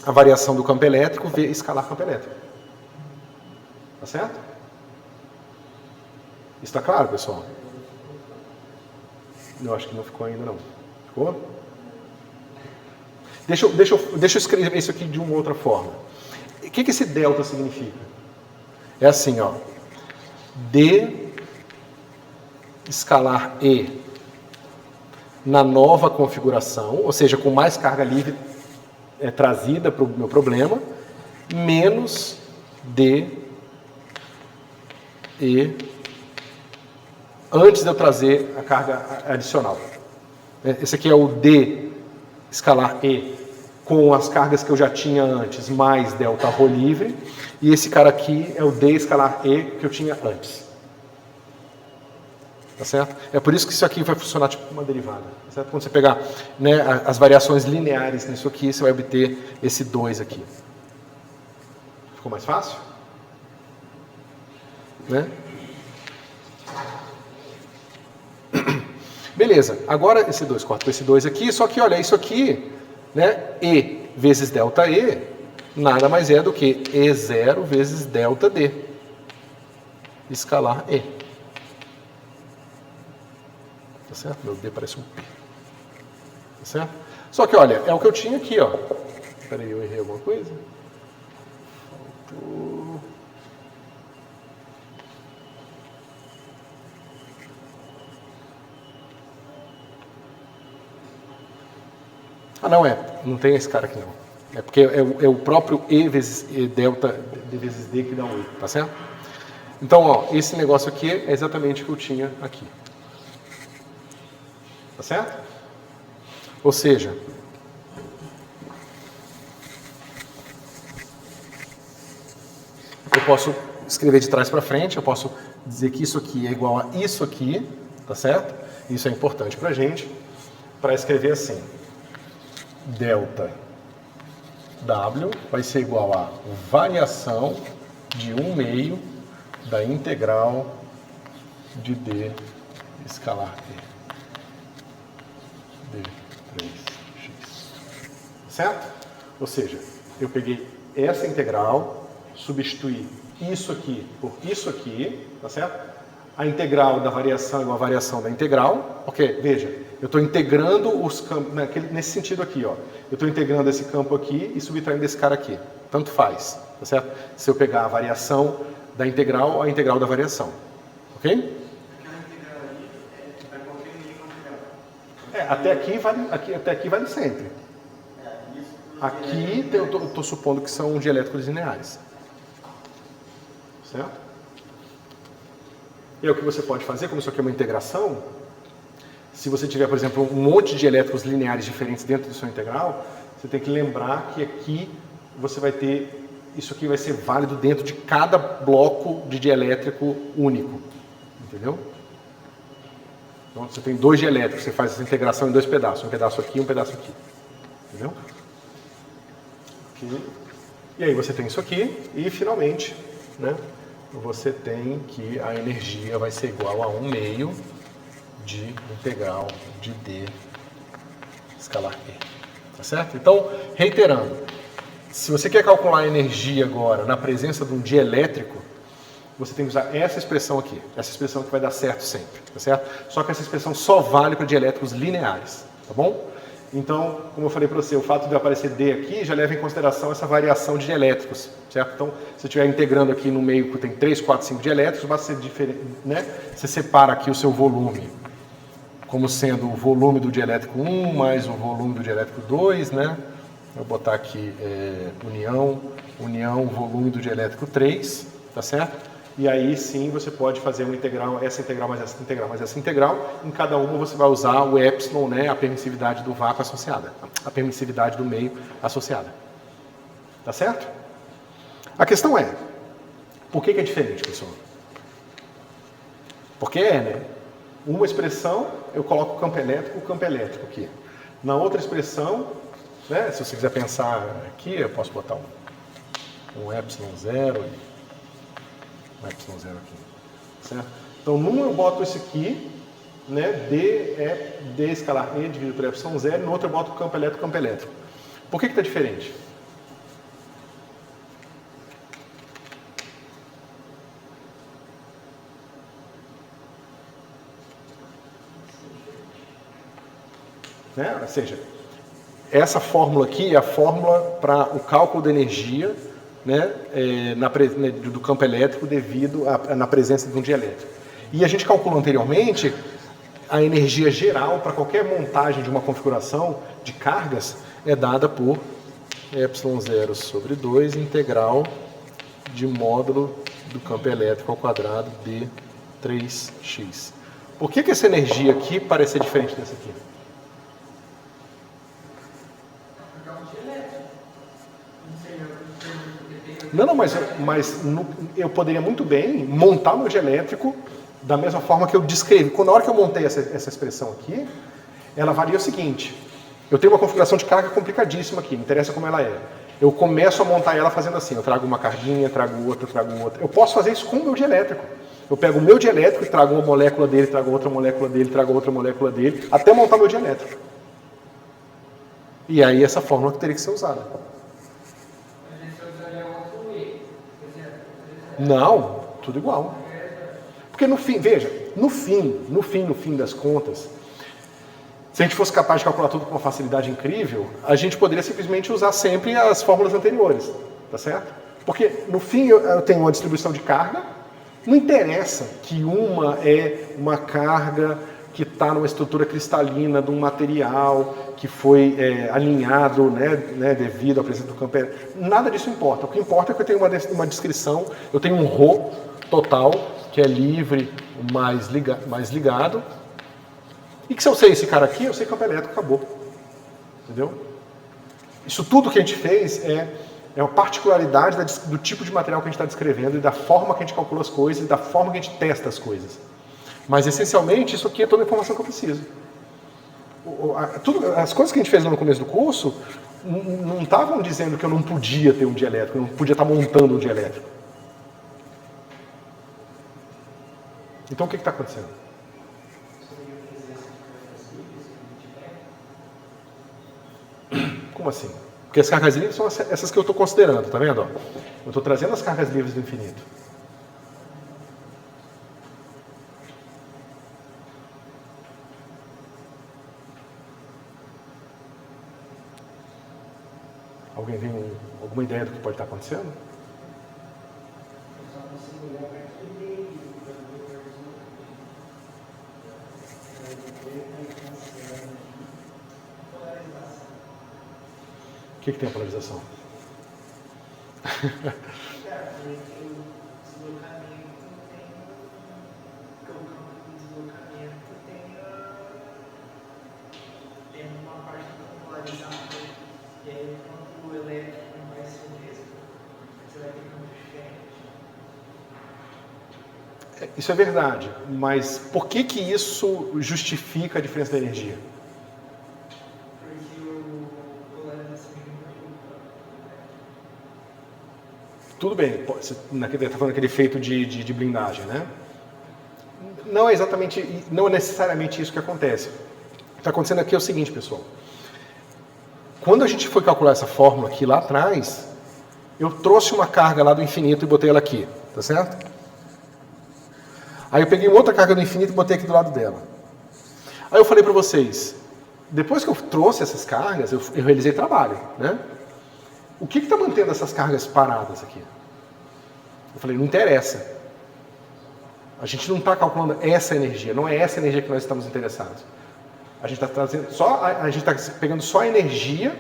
a variação do campo elétrico escalar campo elétrico. Tá certo? Está claro, pessoal? Eu acho que não ficou ainda não. Ficou? Deixa eu escrever isso aqui de uma outra forma. O que esse delta significa? É assim, ó. D escalar E na nova configuração, ou seja, com mais carga livre trazida para o meu problema, menos D E antes de eu trazer a carga adicional. Esse aqui é o D escalar E com as cargas que eu já tinha antes, mais delta ρ livre, e esse cara aqui é o D escalar E que eu tinha antes. Tá certo? É por isso que isso aqui vai funcionar tipo uma derivada. Tá certo? Quando você pegar, né, as variações lineares nisso aqui, você vai obter esse 2 aqui. Ficou mais fácil? Né? Beleza, agora esse 2 corta com esse 2 aqui, só que olha, isso aqui, né, E vezes delta E, nada mais é do que E0 vezes delta D, escalar E. Tá certo? Meu D parece um P. Tá certo? Só que olha, é o que eu tinha aqui, ó. Espera aí, eu errei alguma coisa? Faltou... Ah, não tem esse cara aqui não. É porque é o próprio E vezes E delta D vezes D que dá um E, tá certo? Então, ó, esse negócio aqui é exatamente o que eu tinha aqui. Tá certo? Ou seja, eu posso escrever de trás para frente, eu posso dizer que isso aqui é igual a isso aqui, tá certo? Isso é importante pra gente, para escrever assim. Delta W vai ser igual a variação de 1/2 da integral de D escalar E. D3x. Certo? Ou seja, eu peguei essa integral, substituí isso aqui por isso aqui, tá certo? A integral da variação é igual a variação da integral, porque, veja, eu estou integrando os campos, nesse sentido aqui, ó. Eu estou integrando esse campo aqui e subtraindo esse cara aqui. Tanto faz, tá certo? Se eu pegar a variação da integral ou a integral da variação. Ok? Aquela integral ali é para qualquer nível integral. Até aqui vale sempre. Aqui eu estou supondo que são dielétricos lineares. Certo? E é o que você pode fazer, como isso aqui é uma integração, se você tiver, por exemplo, um monte de elétricos lineares diferentes dentro do seu integral, você tem que lembrar que aqui você vai ter, isso aqui vai ser válido dentro de cada bloco de dielétrico único. Entendeu? Então, você tem 2 dielétricos, você faz essa integração em 2 pedaços, um pedaço aqui e um pedaço aqui. Entendeu? Aqui. E aí você tem isso aqui e, finalmente, né, você tem que a energia vai ser igual a 1/2 de integral de D escalar E. Tá certo? Então, reiterando, se você quer calcular a energia agora na presença de um dielétrico, você tem que usar essa expressão aqui. Essa expressão que vai dar certo sempre. Tá certo? Só que essa expressão só vale para dielétricos lineares. Tá bom? Então, como eu falei para você, o fato de aparecer D aqui já leva em consideração essa variação de dielétricos, certo? Então, se eu estiver integrando aqui no meio que tem 3, 4, 5 dielétricos, basta ser diferente, né? Você separa aqui o seu volume como sendo o volume do dielétrico 1 mais o volume do dielétrico 2, né? Vou botar aqui união, volume do dielétrico 3, tá certo? E aí sim você pode fazer uma integral, essa integral mais essa integral mais essa integral. Em cada uma você vai usar o epsilon, né, a permissividade do vácuo associada, a permissividade do meio associada. Tá certo? A questão é, por que é diferente, pessoal? Porque né? Uma expressão eu coloco o campo elétrico aqui. Na outra expressão, né, se você quiser pensar aqui, eu posso botar um epsilon 0 e epsilon 0 aqui, certo? Então, numa eu boto esse aqui, né, D escalar E dividido por epsilon 0, no outro eu boto campo elétrico. Por que está diferente? né? Ou seja, essa fórmula aqui é a fórmula para o cálculo da energia, né, do campo elétrico devido na presença de um dielétrico. E a gente calculou anteriormente a energia geral para qualquer montagem de uma configuração de cargas é dada por ε0 sobre 2 integral de módulo do campo elétrico ao quadrado de 3x. Por que essa energia aqui parece ser diferente dessa aqui? Não, mas eu poderia muito bem montar meu dielétrico da mesma forma que eu descrevi. Na hora que eu montei essa expressão aqui, ela varia o seguinte. Eu tenho uma configuração de carga complicadíssima aqui, não interessa como ela é. Eu começo a montar ela fazendo assim, eu trago uma carguinha, trago outra. Eu posso fazer isso com o meu dielétrico. Eu pego o meu dielétrico e trago uma molécula dele, trago outra molécula dele, trago outra molécula dele, até montar meu dielétrico. E aí essa fórmula que teria que ser usada. Não, tudo igual. Porque no fim, veja, no fim das contas, se a gente fosse capaz de calcular tudo com uma facilidade incrível, a gente poderia simplesmente usar sempre as fórmulas anteriores, tá certo? Porque no fim eu tenho uma distribuição de carga, não interessa que uma é uma carga que está numa estrutura cristalina de um material que foi alinhado, né, devido à presença do campo. Nada disso importa. O que importa é que eu tenho uma descrição, eu tenho um ρ total, que é livre mais ligado, e que se eu sei esse cara aqui, eu sei campo elétrico, acabou. Entendeu? Isso tudo que a gente fez é uma particularidade do tipo de material que a gente está descrevendo e da forma que a gente calcula as coisas e da forma que a gente testa as coisas. Mas, essencialmente, isso aqui é toda a informação que eu preciso. As coisas que a gente fez no começo do curso não estavam dizendo que eu não podia ter um dielétrico, eu não podia estar montando um dielétrico. Então, o que está acontecendo? Como assim? Porque as cargas livres são essas que eu estou considerando, tá vendo? Eu estou trazendo as cargas livres do infinito. Alguém tem alguma ideia do que pode estar acontecendo? O que tem a polarização? Tem uma parte polarizada, e aí quando o elétrico não vai ser o mesmo, você vai ter campo diferente. Isso é verdade, mas por que isso justifica a diferença da energia? Tudo bem, você está falando aquele efeito de blindagem, né? Não é necessariamente isso que acontece. O que está acontecendo aqui é o seguinte, pessoal. Quando a gente foi calcular essa fórmula aqui lá atrás, eu trouxe uma carga lá do infinito e botei ela aqui, tá certo? Aí eu peguei uma outra carga do infinito e botei aqui do lado dela. Aí eu falei para vocês, depois que eu trouxe essas cargas, eu realizei trabalho, né? O que está mantendo essas cargas paradas aqui? Eu falei, não interessa. A gente não está calculando essa energia, não é essa energia que nós estamos interessados. A gente está trazendo a gente está pegando só a energia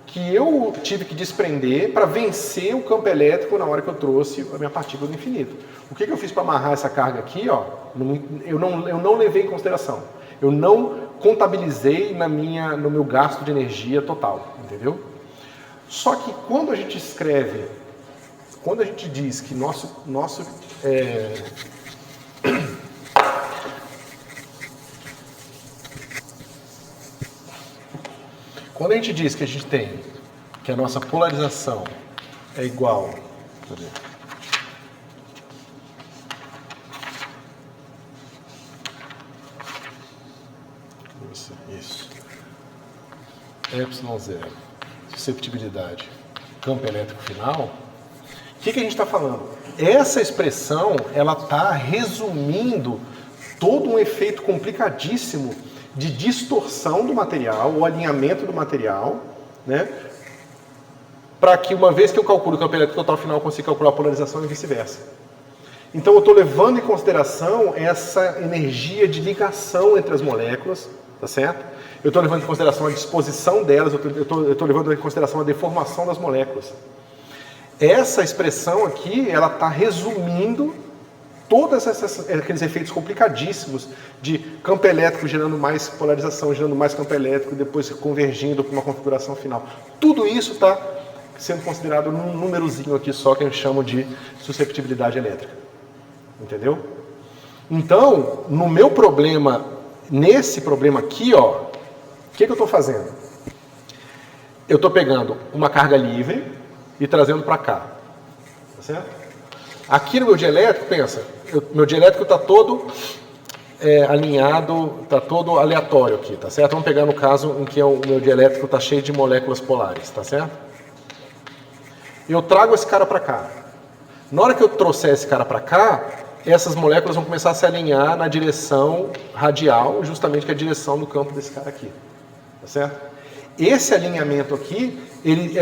que eu tive que desprender para vencer o campo elétrico na hora que eu trouxe a minha partícula do infinito. O que eu fiz para amarrar essa carga aqui? Ó, eu não levei em consideração. Eu não contabilizei no meu gasto de energia total, entendeu? Só que quando a gente escreve, quando a gente diz que quando a gente diz que a gente tem que a nossa polarização é igual, isso, ε0, susceptibilidade, campo elétrico final, o que a gente está falando? Essa expressão, ela está resumindo todo um efeito complicadíssimo de distorção do material, o alinhamento do material, né? Para que uma vez que eu calculo o campo elétrico total final, eu consiga calcular a polarização e vice-versa. Então eu estou levando em consideração essa energia de ligação entre as moléculas, tá certo? Eu estou levando em consideração a disposição delas, eu estou levando em consideração a deformação das moléculas. Essa expressão aqui, ela está resumindo todos aqueles efeitos complicadíssimos de campo elétrico gerando mais polarização, gerando mais campo elétrico, depois convergindo para uma configuração final. Tudo isso está sendo considerado num númerozinho aqui só, que a gente chama de susceptibilidade elétrica. Entendeu? Então, no meu problema, nesse problema aqui, ó, o que eu estou fazendo? Eu estou pegando uma carga livre e trazendo para cá. Tá certo? Aqui no meu dielétrico, pensa, meu dielétrico está todo alinhado, está todo aleatório aqui, tá certo? Vamos pegar no caso em que o meu dielétrico está cheio de moléculas polares, tá certo? Eu trago esse cara para cá. Na hora que eu trouxer esse cara para cá, essas moléculas vão começar a se alinhar na direção radial, justamente que é a direção do campo desse cara aqui, tá certo? Esse alinhamento aqui, ele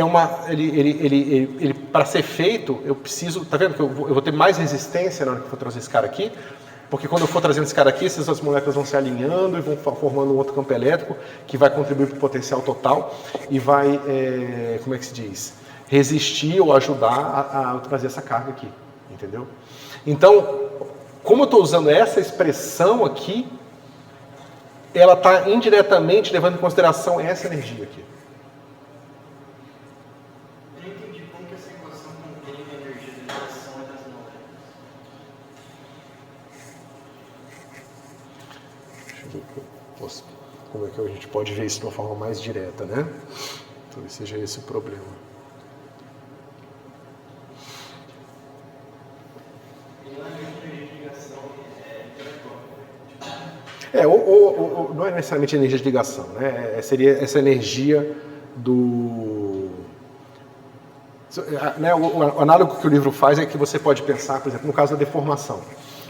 para ser feito, eu preciso, tá vendo que eu vou ter mais resistência na hora que eu for trazer esse cara aqui, porque quando eu for trazendo esse cara aqui, essas moléculas vão se alinhando e vão formando um outro campo elétrico que vai contribuir para o potencial total e vai, como é que se diz? Resistir ou ajudar a trazer essa carga aqui, entendeu? Então, como eu estou usando essa expressão aqui, ela está indiretamente levando em consideração essa energia aqui. Eu não entendi como que essa equação contém a energia de ligação entre as moléculas. Deixa eu ver como é que a gente pode ver isso de uma forma mais direta, né? Talvez seja esse o problema. Não é necessariamente energia de ligação, né? Seria essa energia do... Né? O análogo que o livro faz é que você pode pensar, por exemplo, no caso da deformação.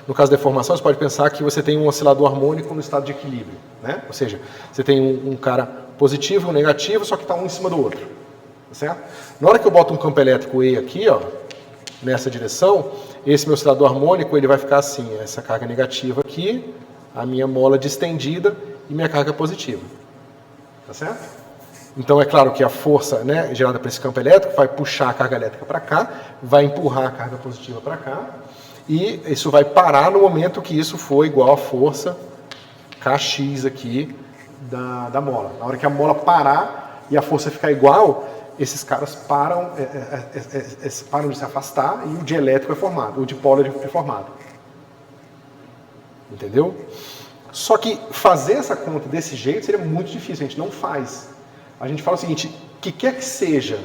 No caso da deformação, você pode pensar que você tem um oscilador harmônico no estado de equilíbrio, né? Ou seja, você tem um cara positivo e um negativo, só que está um em cima do outro, tá certo? Na hora que eu boto um campo elétrico E aqui, ó, nessa direção, esse meu oscilador harmônico ele vai ficar assim, essa carga negativa aqui, a minha mola distendida e minha carga positiva. Tá certo? Então é claro que a força, né, gerada por esse campo elétrico vai puxar a carga elétrica para cá, vai empurrar a carga positiva para cá, e isso vai parar no momento que isso for igual à força Kx aqui da mola. Na hora que a mola parar e a força ficar igual, esses caras param de se afastar e o dielétrico é formado, o dipolo é formado. Entendeu? Só que fazer essa conta desse jeito seria muito difícil, a gente não faz. A gente fala o seguinte, o que quer que seja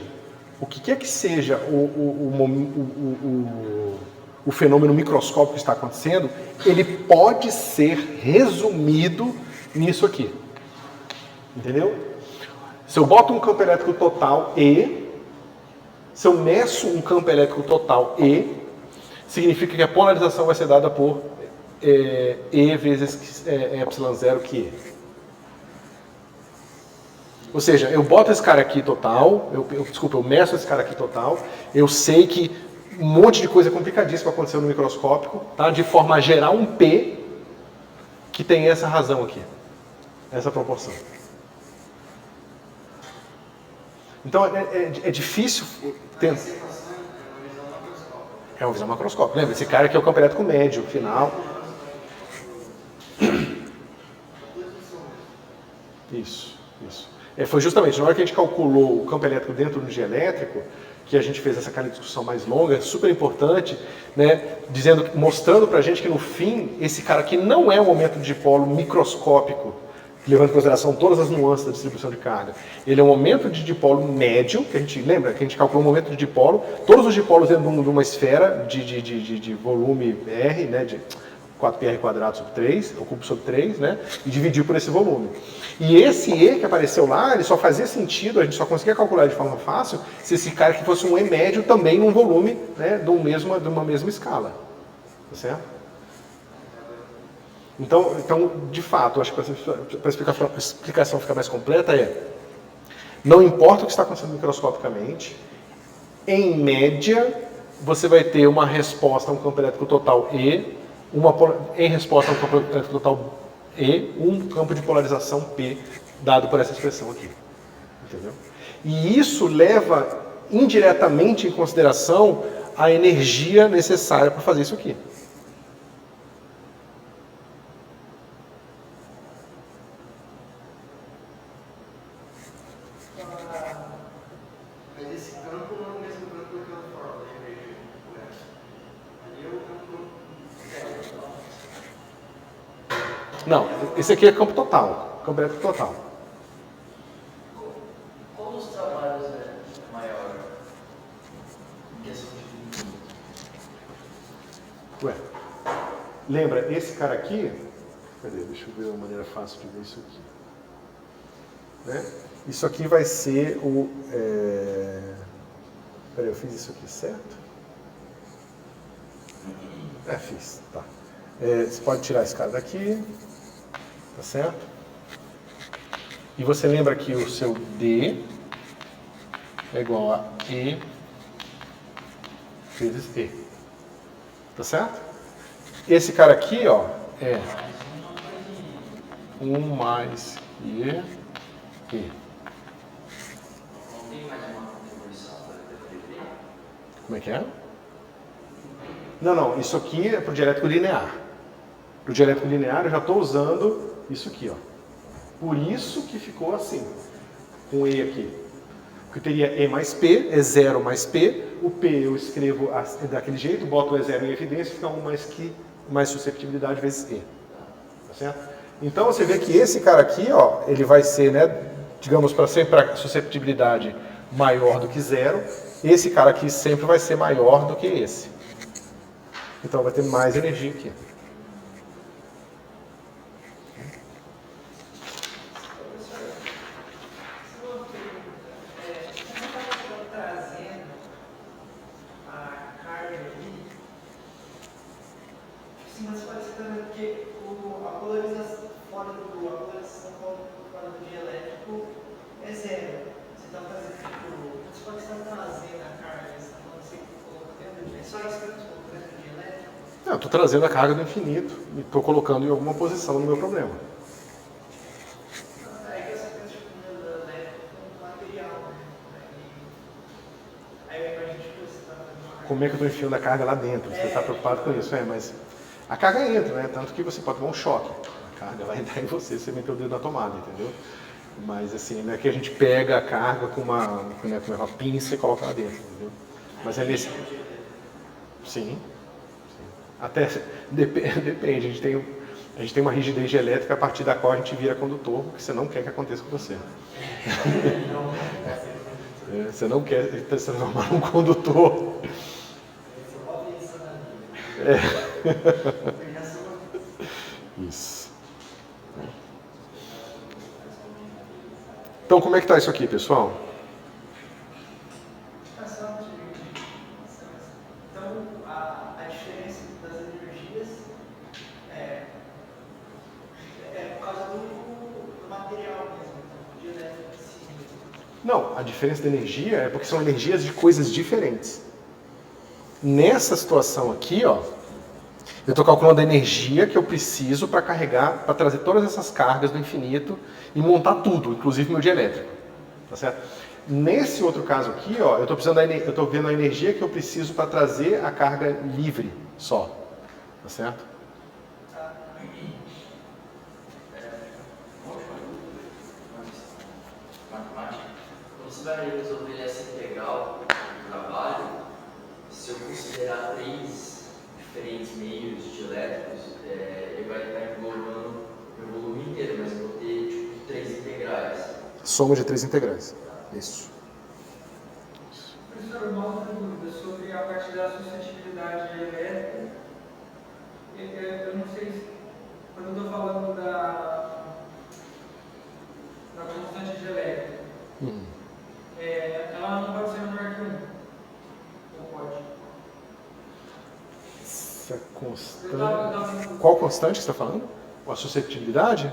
o fenômeno microscópico que está acontecendo, ele pode ser resumido nisso aqui. Entendeu? Se eu boto um campo elétrico total E, se eu meço um campo elétrico total E, significa que a polarização vai ser dada por E vezes ε0 que E. Ou seja, eu boto esse cara aqui total, eu meço esse cara aqui total, eu sei que um monte de coisa complicadíssima aconteceu no microscópico, tá? De forma a gerar um P que tem essa razão aqui, essa proporção. Então é difícil ter... É uma visão macroscópica. Lembra, esse cara aqui é o campo elétrico médio, final. Isso. Foi justamente na hora que a gente calculou o campo elétrico dentro do dielétrico que a gente fez essa discussão mais longa, super importante, né, mostrando pra gente que no fim, esse cara aqui não é um momento de dipolo microscópico, levando em consideração todas as nuances da distribuição de carga. Ele é um momento de dipolo médio, que a gente lembra que a gente calculou um momento de dipolo, todos os dipolos dentro de uma esfera de volume R, né, de 4πr² sobre 3, ou cubo sobre 3, né, e dividir por esse volume. E esse E que apareceu lá, ele só fazia sentido, a gente só conseguia calcular de forma fácil, se esse cara que fosse um E médio também num volume, né, de uma mesma escala. Tá certo? Então, de fato, acho que para a explicação ficar mais completa não importa o que está acontecendo microscopicamente, em média, você vai ter uma resposta a um campo elétrico total E, em resposta a um campo elétrico total E, um campo de polarização P, dado por essa expressão aqui. Entendeu? E isso leva indiretamente em consideração a energia necessária para fazer isso aqui. Mas esse campo não é o mesmo campo daquela fórmula de energia. Ali é o campo zero. Não, esse aqui é campo total, campo elétrico total. Qual dos trabalhos é maior em questão de volume? Ué, lembra, esse cara aqui, cadê? Deixa eu ver uma maneira fácil de ver isso aqui. Né? Isso aqui vai ser o... Peraí, eu fiz isso aqui certo? Fiz, tá. Você pode tirar esse cara daqui, tá certo? E você lembra que o seu D é igual a E vezes E. Tá certo? Esse cara aqui, ó, é 1 mais E. Não tem mais uma contribuição para DP? Como é que é? Não, isso aqui é para o dielétrico linear. Para o dielétrico linear eu já estou usando isso aqui, ó. Por isso que ficou assim, com E aqui. Porque teria E mais P, é 0 mais P. O P eu escrevo daquele jeito, boto o E0 em evidência, fica 1 mais susceptibilidade vezes E. Tá certo? Então você vê que esse cara aqui, ó, ele vai ser, né, digamos, para sempre a susceptibilidade maior do que 0. Esse cara aqui sempre vai ser maior do que esse. Então vai ter mais energia aqui. Eu estou trazendo a carga do infinito e estou colocando em alguma posição no meu problema. É que essa coisa de elétrico é um material, né? Aí eu imagino que você está fazendo. Como é que eu estou enfiando a carga lá dentro? Você está preocupado com isso, mas a carga entra, né? Tanto que você pode tomar um choque. A carga vai entrar em você, você meteu o dedo na tomada, entendeu? Mas assim, não é que a gente pega a carga com uma pinça e coloca lá dentro, entendeu? Mas é nesse... Sim. Até depende, a gente tem uma rigidez elétrica a partir da qual a gente vira condutor, porque você não quer que aconteça com você. Você não quer se transformar num condutor. Isso. Então, como é que está isso aqui, pessoal? Então, a diferença das energias é por causa do material mesmo, então, de elétrico em si. Não, a diferença da energia é porque são energias de coisas diferentes. Nessa situação aqui, ó, eu estou calculando a energia que eu preciso para carregar, para trazer todas essas cargas do infinito e montar tudo, inclusive meu dielétrico. Tá certo? Nesse outro caso aqui, ó, eu estou vendo a energia que eu preciso para trazer a carga livre só. Tá certo? Matemática. Quando você vai resolver essa integral do trabalho, se eu considerar 3 diferentes meios dielétricos, ele vai estar englobando o volume inteiro, mas eu vou ter tipo 3 integrais. Soma de 3 integrais. Isso. Professor, uma outra dúvida sobre a parte da suscetibilidade elétrica. Eu não sei se, quando eu estou falando da constante de elétrica, ela não pode ser menor que 1. Ou pode? Essa constante... Qual constante que você está falando? A suscetibilidade?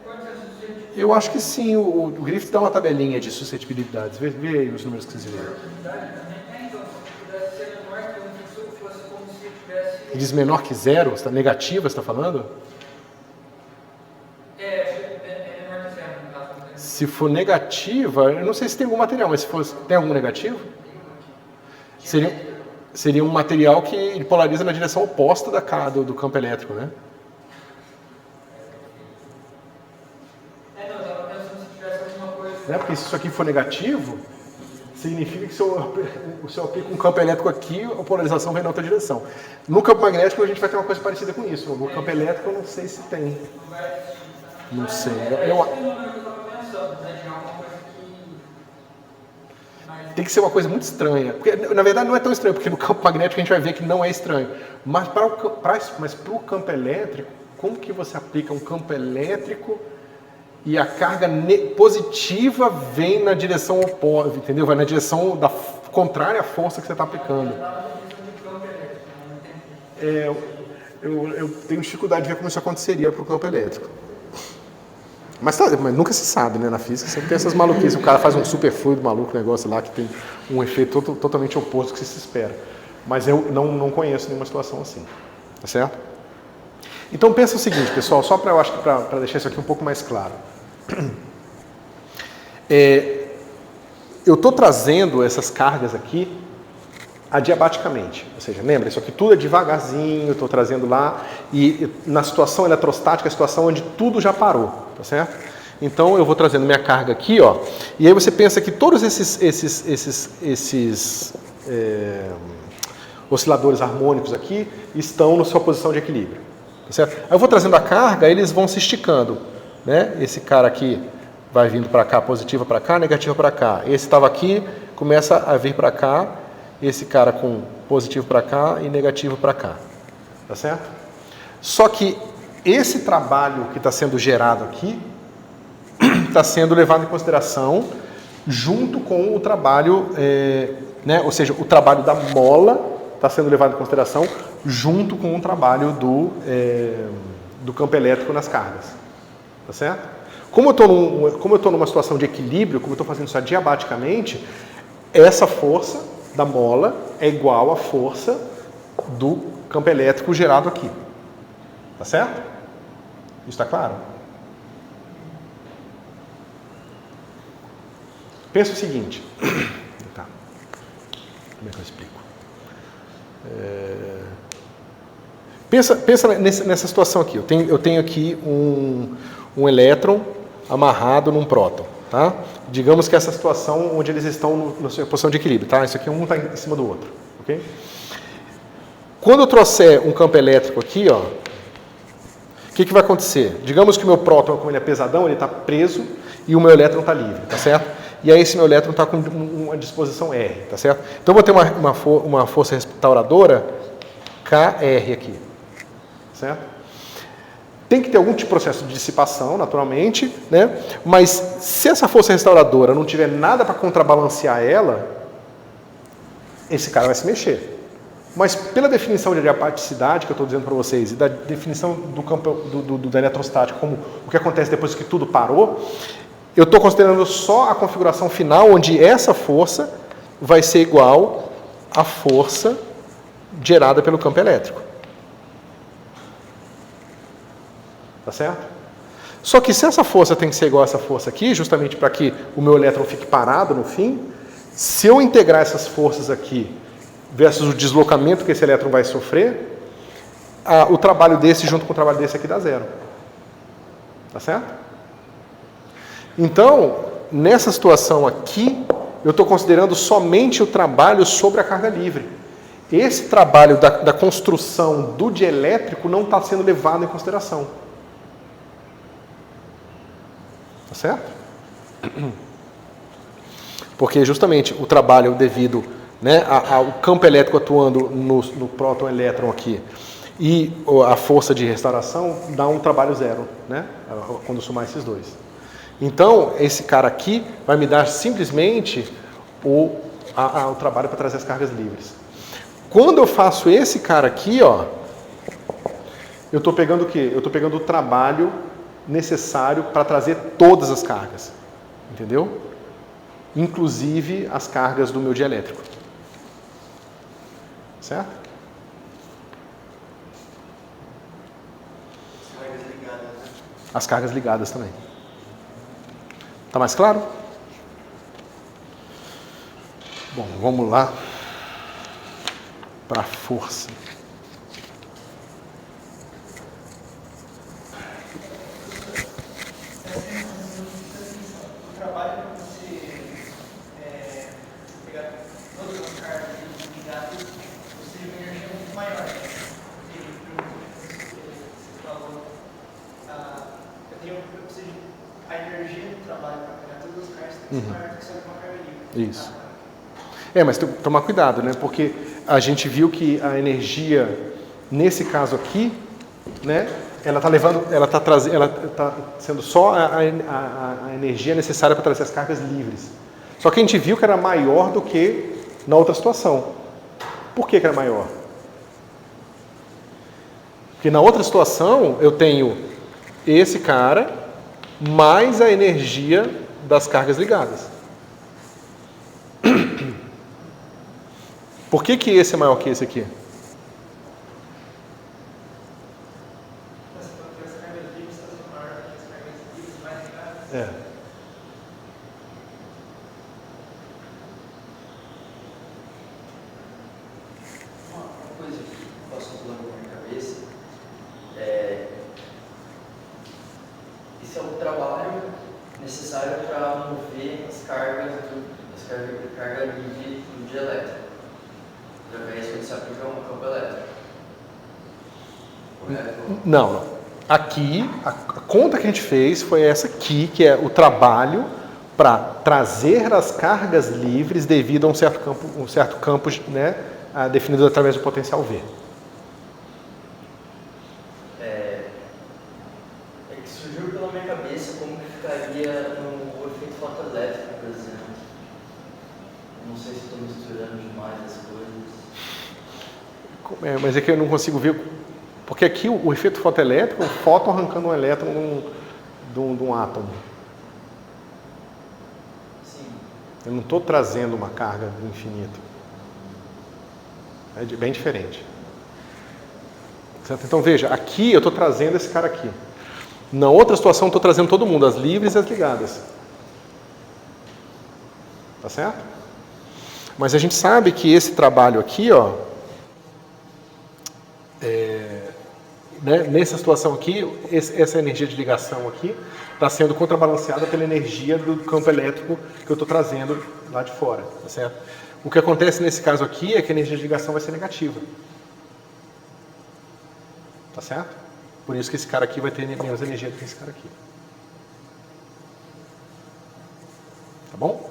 Pode ser suscetibilidade. Eu acho que sim. O Griffith dá uma tabelinha de suscetibilidades. Vê aí os números que vocês viram. Então, se pudesse ser menor que 1, fosse como se tivesse... Ele diz menor que 0? Negativa, você está falando? É menor que 0, no caso. Se for negativa, eu não sei se tem algum material, mas se for, tem algum negativo? Seria um material que ele polariza na direção oposta do campo elétrico, né? Não, eu estava pensando se tivesse alguma coisa... Porque se isso aqui for negativo, significa que se eu aplico um campo elétrico aqui, a polarização vai na outra direção. No campo magnético a gente vai ter uma coisa parecida com isso. No campo elétrico eu não sei se tem. Não sei. Tem que ser uma coisa muito estranha. Porque, na verdade, não é tão estranho, porque no campo magnético a gente vai ver que não é estranho. Mas para o campo elétrico, como que você aplica um campo elétrico e a carga positiva vem na direção oposta, entendeu? Vai na direção contrária à força que você está aplicando. Eu tenho dificuldade de ver como isso aconteceria para o campo elétrico. Mas nunca se sabe, né? Na física sempre tem essas maluquices. O cara faz um superfluido maluco, negócio lá que tem um efeito totalmente oposto do que se espera. Mas eu não conheço nenhuma situação assim. Tá certo? Então pensa o seguinte, pessoal, só para deixar isso aqui um pouco mais claro. Eu estou trazendo essas cargas aqui adiabaticamente. Ou seja, lembra, isso aqui tudo é devagarzinho, estou trazendo lá, e na situação eletrostática, a situação onde tudo já parou, tá certo? Então eu vou trazendo minha carga aqui, ó, e aí você pensa que todos esses osciladores harmônicos aqui estão na sua posição de equilíbrio, tá certo? Aí eu vou trazendo a carga, eles vão se esticando, né? Esse cara aqui vai vindo para cá, positiva para cá, negativa para cá. Esse estava aqui, começa a vir para cá, esse cara com positivo para cá e negativo para cá, tá certo? Só que esse trabalho que está sendo gerado aqui está sendo levado em consideração junto com o trabalho, né? Ou seja, o trabalho da mola está sendo levado em consideração junto com o trabalho do campo elétrico nas cargas, tá certo? Como eu estou numa situação de equilíbrio, como eu estou fazendo isso adiabaticamente, essa força da mola é igual à força do campo elétrico gerado aqui. Tá certo? Isso está claro? Pensa o seguinte. Tá. Como é que eu explico? Pensa nessa situação aqui. Eu tenho aqui um elétron amarrado num próton. Tá? Digamos que essa situação onde eles estão na sua posição de equilíbrio, tá? Isso aqui um está em cima do outro, ok? Quando eu trouxer um campo elétrico aqui, ó, o que vai acontecer? Digamos que o meu próton, como ele é pesadão, ele está preso e o meu elétron está livre, tá certo? E aí esse meu elétron está com uma disposição R, tá certo? Então eu vou ter uma força restauradora KR aqui, certo? Tem que ter algum tipo de processo de dissipação, naturalmente, né? Mas se essa força restauradora não tiver nada para contrabalancear ela, esse cara vai se mexer. Mas pela definição de adiapaticidade que eu estou dizendo para vocês e da definição do campo da eletrostática, como o que acontece depois que tudo parou, eu estou considerando só a configuração final, onde essa força vai ser igual à força gerada pelo campo elétrico. Tá certo? Só que se essa força tem que ser igual a essa força aqui, justamente para que o meu elétron fique parado no fim, se eu integrar essas forças aqui versus o deslocamento que esse elétron vai sofrer, o trabalho desse junto com o trabalho desse aqui dá zero. Tá certo? Então, nessa situação aqui, eu estou considerando somente o trabalho sobre a carga livre. Esse trabalho da construção do dielétrico não está sendo levado em consideração. Tá certo? Porque justamente o trabalho devido, né, ao campo elétrico atuando no próton-elétron aqui e a força de restauração dá um trabalho zero, né, quando eu somar esses dois. Então, esse cara aqui vai me dar simplesmente o trabalho para trazer as cargas livres. Quando eu faço esse cara aqui, ó, Eu estou pegando o quê? Eu estou pegando o trabalho necessário para trazer todas as cargas. Entendeu? Inclusive as cargas do meu dielétrico. Certo? As cargas ligadas, né? As cargas ligadas também. Tá mais claro? Bom, vamos lá para a força. O trabalho para você pegar todas as cargas ligadas, você tem uma energia muito maior. Você falou, a energia do trabalho para pegar todas as cargas tem que ser maior do que você uma carga livre. Isso. Mas tem que tomar cuidado, né? Porque a gente viu que a energia, nesse caso aqui, né? Ela está sendo só a energia necessária para trazer as cargas livres. Só que a gente viu que era maior do que na outra situação. Por que era maior? Porque na outra situação eu tenho esse cara mais a energia das cargas ligadas. Por que esse é maior que esse aqui? Uma coisa que passou pela minha cabeça esse é o trabalho necessário para mover as cargas carga livre do dielétrico. Através quando se aplica um campo elétrico. Correto? Não. Aqui, a conta que a gente fez foi essa aqui, que é o trabalho para trazer as cargas livres devido a um certo campo, né, definido através do potencial V. É que surgiu pela minha cabeça como que ficaria no efeito fotoelétrico, por exemplo. Não sei se estou misturando demais as coisas. Mas é que eu não consigo ver. Porque aqui o efeito fotoelétrico é um fóton arrancando um elétron de um átomo. Sim. Eu não estou trazendo uma carga do infinito. É bem diferente. Certo? Então veja, aqui eu estou trazendo esse cara aqui. Na outra situação eu estou trazendo todo mundo, as livres e as ligadas. Tá certo? Mas a gente sabe que esse trabalho aqui, ó, né, nessa situação aqui, essa energia de ligação aqui está sendo contrabalanceada pela energia do campo elétrico que eu estou trazendo lá de fora, tá certo? O que acontece nesse caso aqui é que a energia de ligação vai ser negativa, tá certo? Por isso que esse cara aqui vai ter menos energia do que esse cara aqui. Tá bom?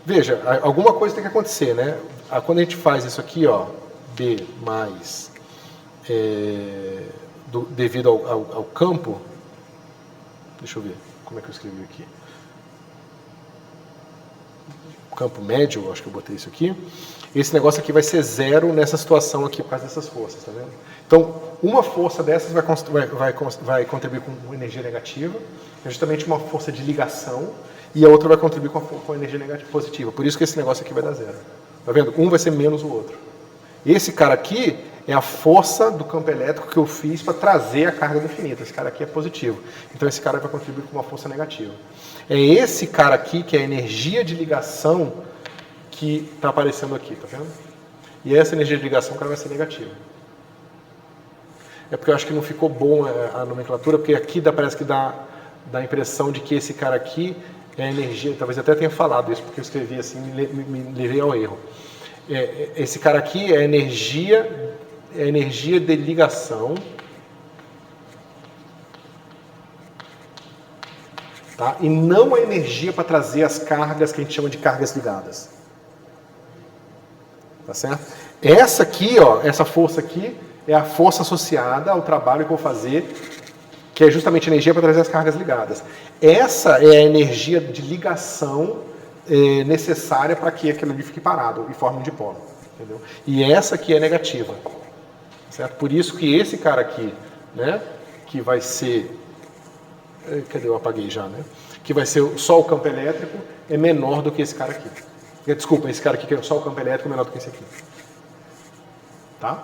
Veja, alguma coisa tem que acontecer, né? Quando a gente faz isso aqui, ó, B mais devido ao campo, deixa eu ver como é que eu escrevi aqui. Campo médio, acho que eu botei isso aqui. Esse negócio aqui vai ser zero nessa situação aqui por causa dessas forças, tá vendo? Então, uma força dessas vai contribuir com energia negativa, é justamente uma força de ligação, e a outra vai contribuir com energia negativa, positiva. Por isso que esse negócio aqui vai dar zero. Tá vendo? Um vai ser menos o outro. Esse cara aqui é a força do campo elétrico que eu fiz para trazer a carga do infinito. Esse cara aqui é positivo. Então esse cara vai contribuir com uma força negativa. É esse cara aqui que é a energia de ligação que está aparecendo aqui, tá vendo? E essa energia de ligação cara, vai ser negativa. É porque eu acho que não ficou bom a nomenclatura, porque aqui parece que dá a impressão de que esse cara aqui é a energia, talvez eu até tenha falado isso, porque eu escrevi assim, me levei ao erro. Esse cara aqui é a energia de ligação, tá? E não a energia para trazer as cargas que a gente chama de cargas ligadas. Tá certo? Essa aqui, ó, essa força aqui é a força associada ao trabalho que eu vou fazer, que é justamente a energia para trazer as cargas ligadas. Essa é a energia de ligação necessária para que aquilo ali fique parado e forme um dipolo. Entendeu? E essa aqui é negativa. Certo? Por isso que esse cara aqui, né, que vai ser... Cadê? Eu apaguei já, né? Que vai ser só o campo elétrico, é menor do que esse cara aqui. Desculpa, esse cara aqui que é só o campo elétrico é menor do que esse aqui. Tá?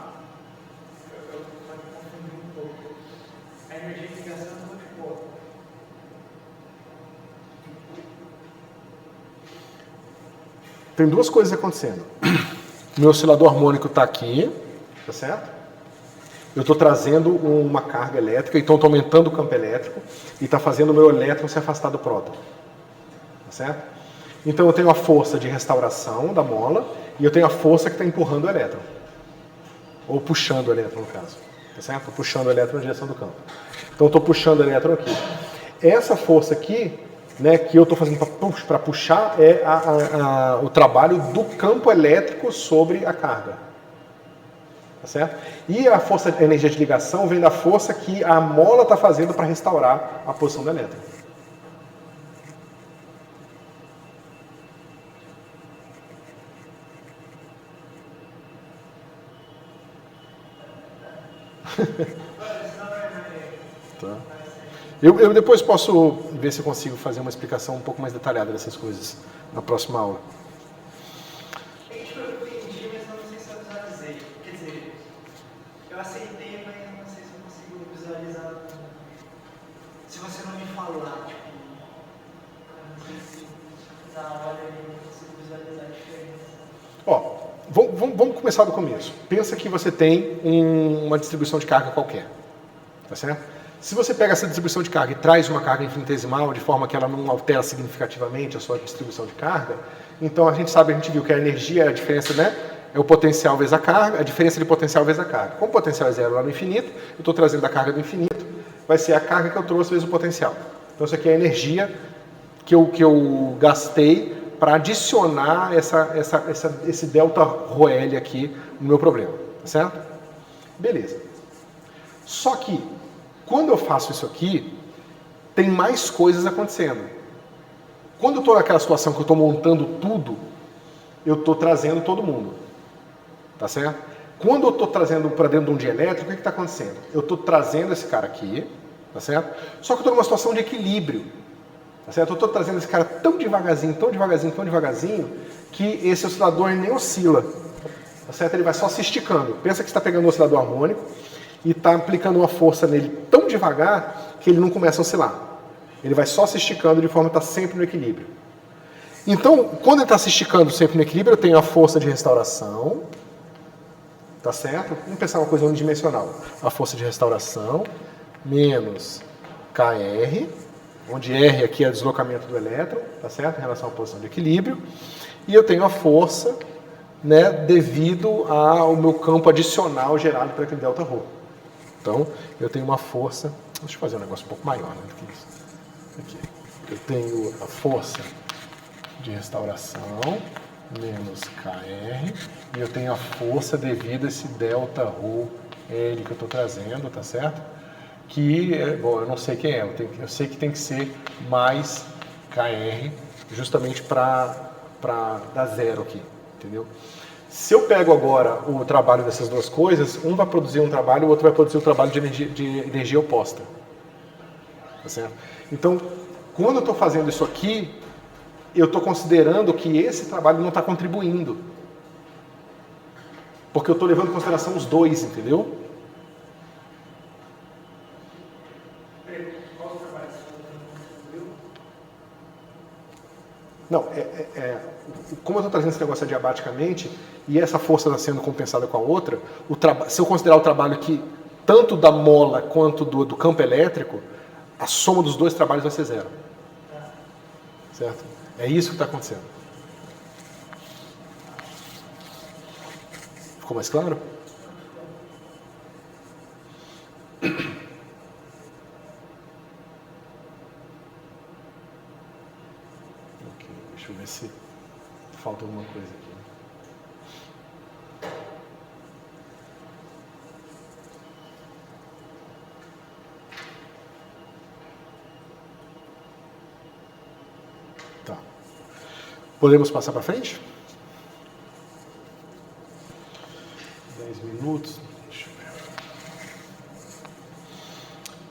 A energia de ligação não ficou. Tem duas coisas acontecendo. Meu oscilador harmônico está aqui, tá certo? Eu estou trazendo uma carga elétrica, então estou aumentando o campo elétrico e está fazendo o meu elétron se afastar do próton. Tá certo? Então eu tenho a força de restauração da mola e eu tenho a força que está empurrando o elétron. Ou puxando o elétron, no caso. Tá certo? Estou puxando o elétron na direção do campo. Então eu estou puxando o elétron aqui. Essa força aqui, né, que eu estou fazendo para puxar é o trabalho do campo elétrico sobre a carga. Tá certo? E a força, a energia de ligação vem da força que a mola está fazendo para restaurar a posição do elétron. Tá. Eu depois posso ver se eu consigo fazer uma explicação um pouco mais detalhada dessas coisas na próxima aula. Eu entendi, mas eu não sei se eu visualizei. Quer dizer, eu aceitei, mas eu não sei se eu consigo visualizar. Se você não me falar, tipo, eu não sei se na hora eu não consigo visualizar a diferença. Ó, vamos começar do começo. Pensa que você tem uma distribuição de carga qualquer. Tá certo? Se você pega essa distribuição de carga e traz uma carga infinitesimal de forma que ela não altera significativamente a sua distribuição de carga, então a gente viu que a energia, a diferença, né, é o potencial vezes a carga, a diferença de potencial vezes a carga. Como o potencial é zero lá no infinito, eu estou trazendo a carga do infinito, vai ser a carga que eu trouxe vezes o potencial. Então isso aqui é a energia que eu gastei para adicionar esse delta ρL aqui no meu problema. Tá certo? Beleza. Só que, quando eu faço isso aqui, tem mais coisas acontecendo. Quando eu estou naquela situação que eu estou montando tudo, eu estou trazendo todo mundo. Tá certo? Quando eu estou trazendo para dentro de um dielétrico, o que está acontecendo? Eu estou trazendo esse cara aqui, tá certo? Só que eu estou numa situação de equilíbrio. Tá certo? Eu estou trazendo esse cara tão devagarzinho, tão devagarzinho, tão devagarzinho, que esse oscilador nem oscila. Tá certo? Ele vai só se esticando. Pensa que você está pegando um oscilador harmônico e está aplicando uma força nele tão devagar que ele não começa a oscilar. Ele vai só se esticando de forma que está sempre no equilíbrio. Então, quando ele está se esticando sempre no equilíbrio, eu tenho a força de restauração, tá certo? Vamos pensar uma coisa unidimensional. A força de restauração menos KR, onde R aqui é o deslocamento do elétron, tá certo? Em relação à posição de equilíbrio. E eu tenho a força, né, devido ao meu campo adicional gerado por aquele delta ρ. Então, eu tenho uma força... Deixa eu fazer um negócio um pouco maior, né, do que isso. Aqui. Eu tenho a força de restauração menos KR e eu tenho a força devido a esse delta ρ L que eu estou trazendo, tá certo? Que, bom, eu não sei quem é, eu sei que tem que ser mais KR justamente para dar zero aqui, entendeu? Se eu pego agora o trabalho dessas duas coisas, um vai produzir um trabalho, o outro vai produzir o trabalho de energia oposta. Tá certo? Então, quando eu estou fazendo isso aqui, eu estou considerando que esse trabalho não está contribuindo. Porque eu estou levando em consideração os dois, entendeu? Não, como eu estou trazendo esse negócio adiabaticamente, e essa força está sendo compensada com a outra, se eu considerar o trabalho que, tanto da mola quanto do campo elétrico, a soma dos dois trabalhos vai ser zero. Certo? É isso que está acontecendo. Ficou mais claro? Deixa eu ver se falta alguma coisa aqui. Tá. Podemos passar para frente?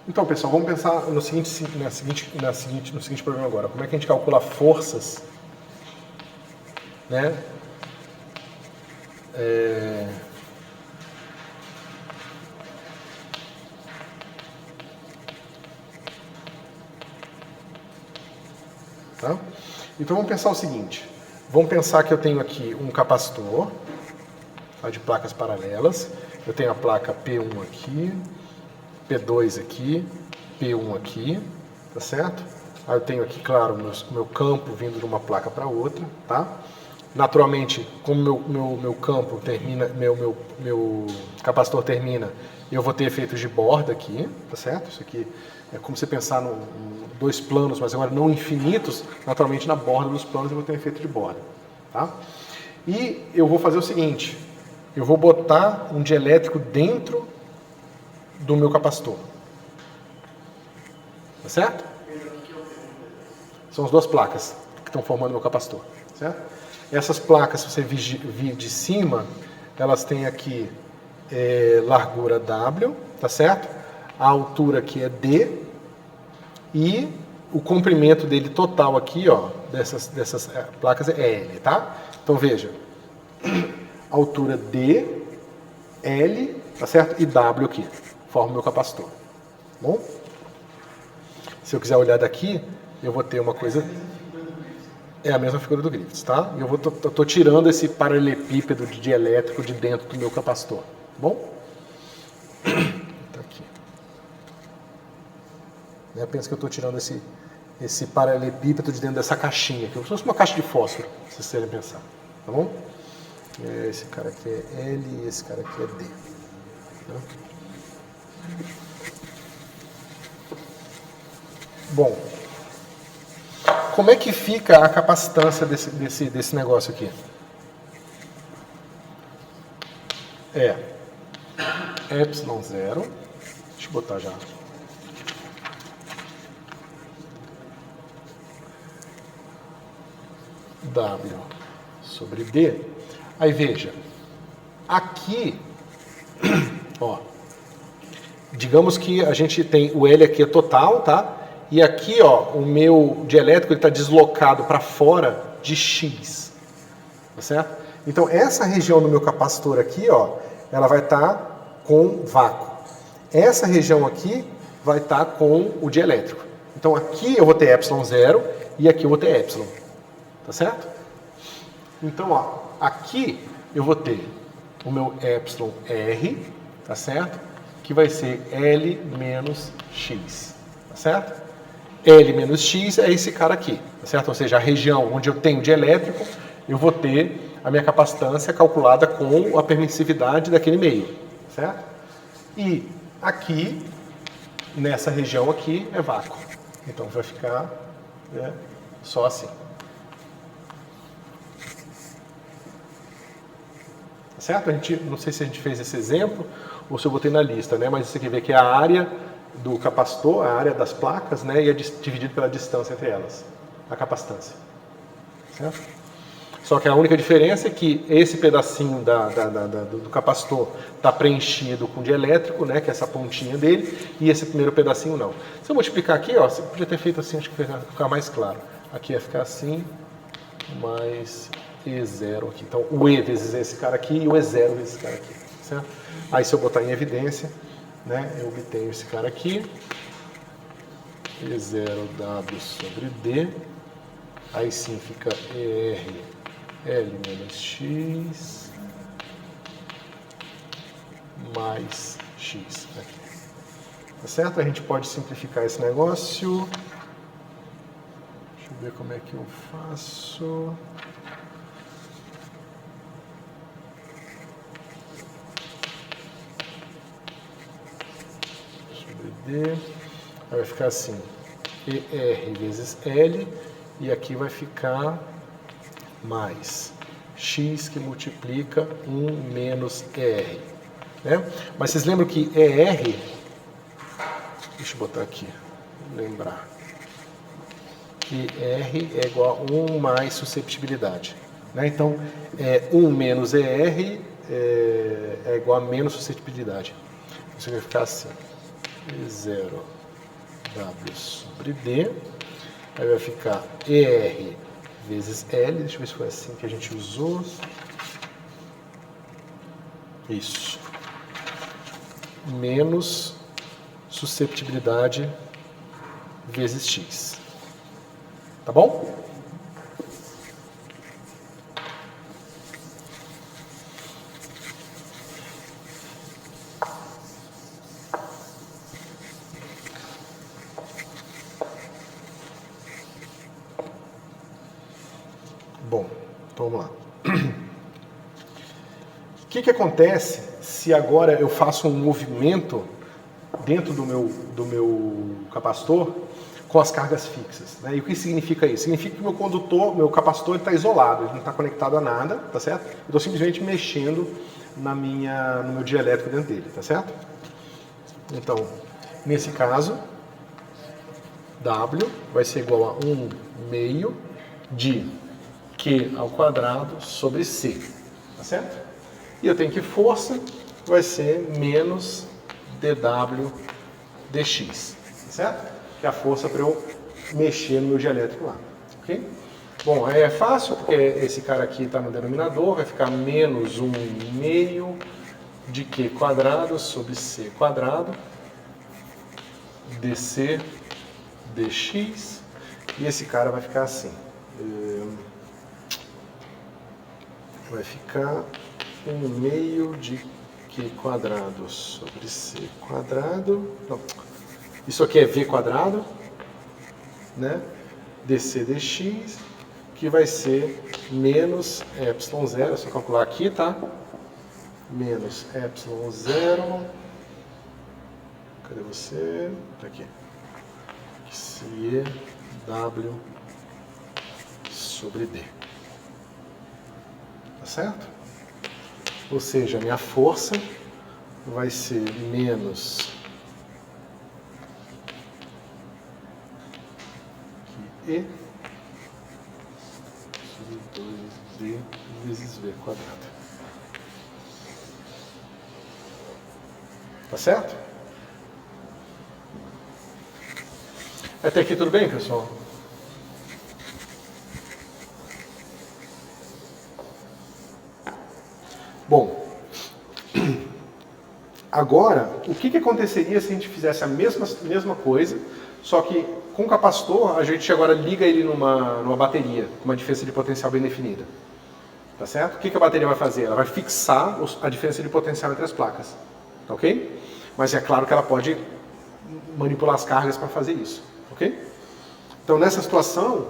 Então, pessoal, vamos pensar no seguinte problema agora. Como é que a gente calcula forças, né? Tá? Então vamos pensar o seguinte. Vamos pensar que eu tenho aqui um capacitor, tá, de placas paralelas. Eu tenho a placa P1 aqui, P2 aqui, P1 aqui, tá certo? Aí eu tenho aqui, claro, o meu campo vindo de uma placa para outra, tá? Naturalmente, como meu campo termina, meu capacitor termina, eu vou ter efeitos de borda aqui, tá certo? Isso aqui é como você pensar em dois planos, mas agora não infinitos. Naturalmente, na borda dos planos eu vou ter um efeito de borda, tá? E eu vou fazer o seguinte, eu vou botar um dielétrico dentro do meu capacitor, tá certo? São as duas placas que estão formando o meu capacitor, certo? Essas placas, se você vir de cima, elas têm aqui largura W, tá certo? A altura aqui é D e o comprimento dele total aqui, ó, dessas placas é L, tá? Então veja, altura D, L, tá certo? E W aqui, forma o meu capacitor, tá bom? Se eu quiser olhar daqui, eu vou ter uma coisa... É a mesma figura do Griffiths, tá? E eu tô tirando esse paralelepípedo de dielétrico de dentro do meu capacitor, tá bom? Tá aqui. Pensa que eu estou tirando esse paralelepípedo de dentro dessa caixinha, que é como se fosse uma caixa de fósforo, se vocês querem pensar, tá bom? Esse cara aqui é L e esse cara aqui é D. Tá? Bom, como é que fica a capacitância desse negócio aqui? É epsilon zero, deixa eu botar já. W sobre D. Aí veja, aqui, ó, digamos que a gente tem o L aqui é total, tá? E aqui, ó, o meu dielétrico está deslocado para fora de X, tá certo? Então essa região do meu capacitor aqui, ó, ela vai estar com vácuo. Essa região aqui vai estar com o dielétrico. Então aqui eu vou ter epsilon zero e aqui eu vou ter epsilon, tá certo? Então, ó, aqui eu vou ter o meu epsilon R, tá certo? Que vai ser L menos X, tá certo? L menos X é esse cara aqui, tá certo? Ou seja, a região onde eu tenho dielétrico, eu vou ter a minha capacitância calculada com a permissividade daquele meio, certo? E aqui, nessa região aqui, é vácuo. Então vai ficar, né, só assim. Certo? Não sei se a gente fez esse exemplo ou se eu botei na lista, né? Mas você quer ver que é a área do capacitor, a área das placas, né? E é dividido pela distância entre elas, a capacitância. Certo? Só que a única diferença é que esse pedacinho do capacitor está preenchido com dielétrico, né? Que é essa pontinha dele, e esse primeiro pedacinho não. Se eu multiplicar aqui, ó, você podia ter feito assim, acho que vai ficar mais claro. Aqui ia ficar assim, mais E0 aqui. Então, o E vezes esse cara aqui e o E0 vezes esse cara aqui, certo? Aí, se eu botar em evidência, né, eu obtenho esse cara aqui, E0W sobre D, aí sim fica ER L menos X mais X aqui. Tá certo? A gente pode simplificar esse negócio. Deixa eu ver como é que eu faço. D, aí vai ficar assim, ER vezes L, e aqui vai ficar mais X que multiplica 1 menos ER. Né? Mas vocês lembram que ER, deixa eu botar aqui, lembrar, que R é igual a 1 mais susceptibilidade. Né? Então, 1 menos ER é igual a menos susceptibilidade. Isso vai ficar assim. E0 W sobre D. Aí vai ficar ER vezes L. Deixa eu ver se foi assim que a gente usou. Isso. Menos susceptibilidade vezes X. Tá bom? Bom, então vamos lá. O que acontece se agora eu faço um movimento dentro do meu capacitor com as cargas fixas, né? E o que significa isso? Significa que meu capacitor está isolado, ele não está conectado a nada, tá certo? Eu estou simplesmente mexendo no meu dielétrico dentro dele, tá certo? Então, nesse caso, W vai ser igual a 1/2 de Q ao quadrado sobre C, tá certo? E eu tenho que força vai ser menos dW dx, tá certo? Que é a força para eu mexer no meu dielétrico lá, ok? Bom, aí é fácil, porque esse cara aqui está no denominador, vai ficar menos 1/2 de Q quadrado sobre C quadrado, dC dx, e esse cara vai ficar assim. Vai ficar 1/2 de Q quadrado sobre C quadrado. Não. Isso aqui é V quadrado, né? dC dx, que vai ser menos ε0, é só calcular aqui, tá? Menos ε0. Cadê você? Tá aqui. CW sobre D. Tá certo? Ou seja, a minha força vai ser menos E sobre 2D vezes V quadrado. Tá certo? Até aqui tudo bem, pessoal? Bom, agora, o que aconteceria se a gente fizesse a mesma coisa, só que com o capacitor a gente agora liga ele numa bateria, com uma diferença de potencial bem definida. Tá certo? O que a bateria vai fazer? Ela vai fixar a diferença de potencial entre as placas. Tá ok? Mas é claro que ela pode manipular as cargas para fazer isso. Ok? Então nessa situação,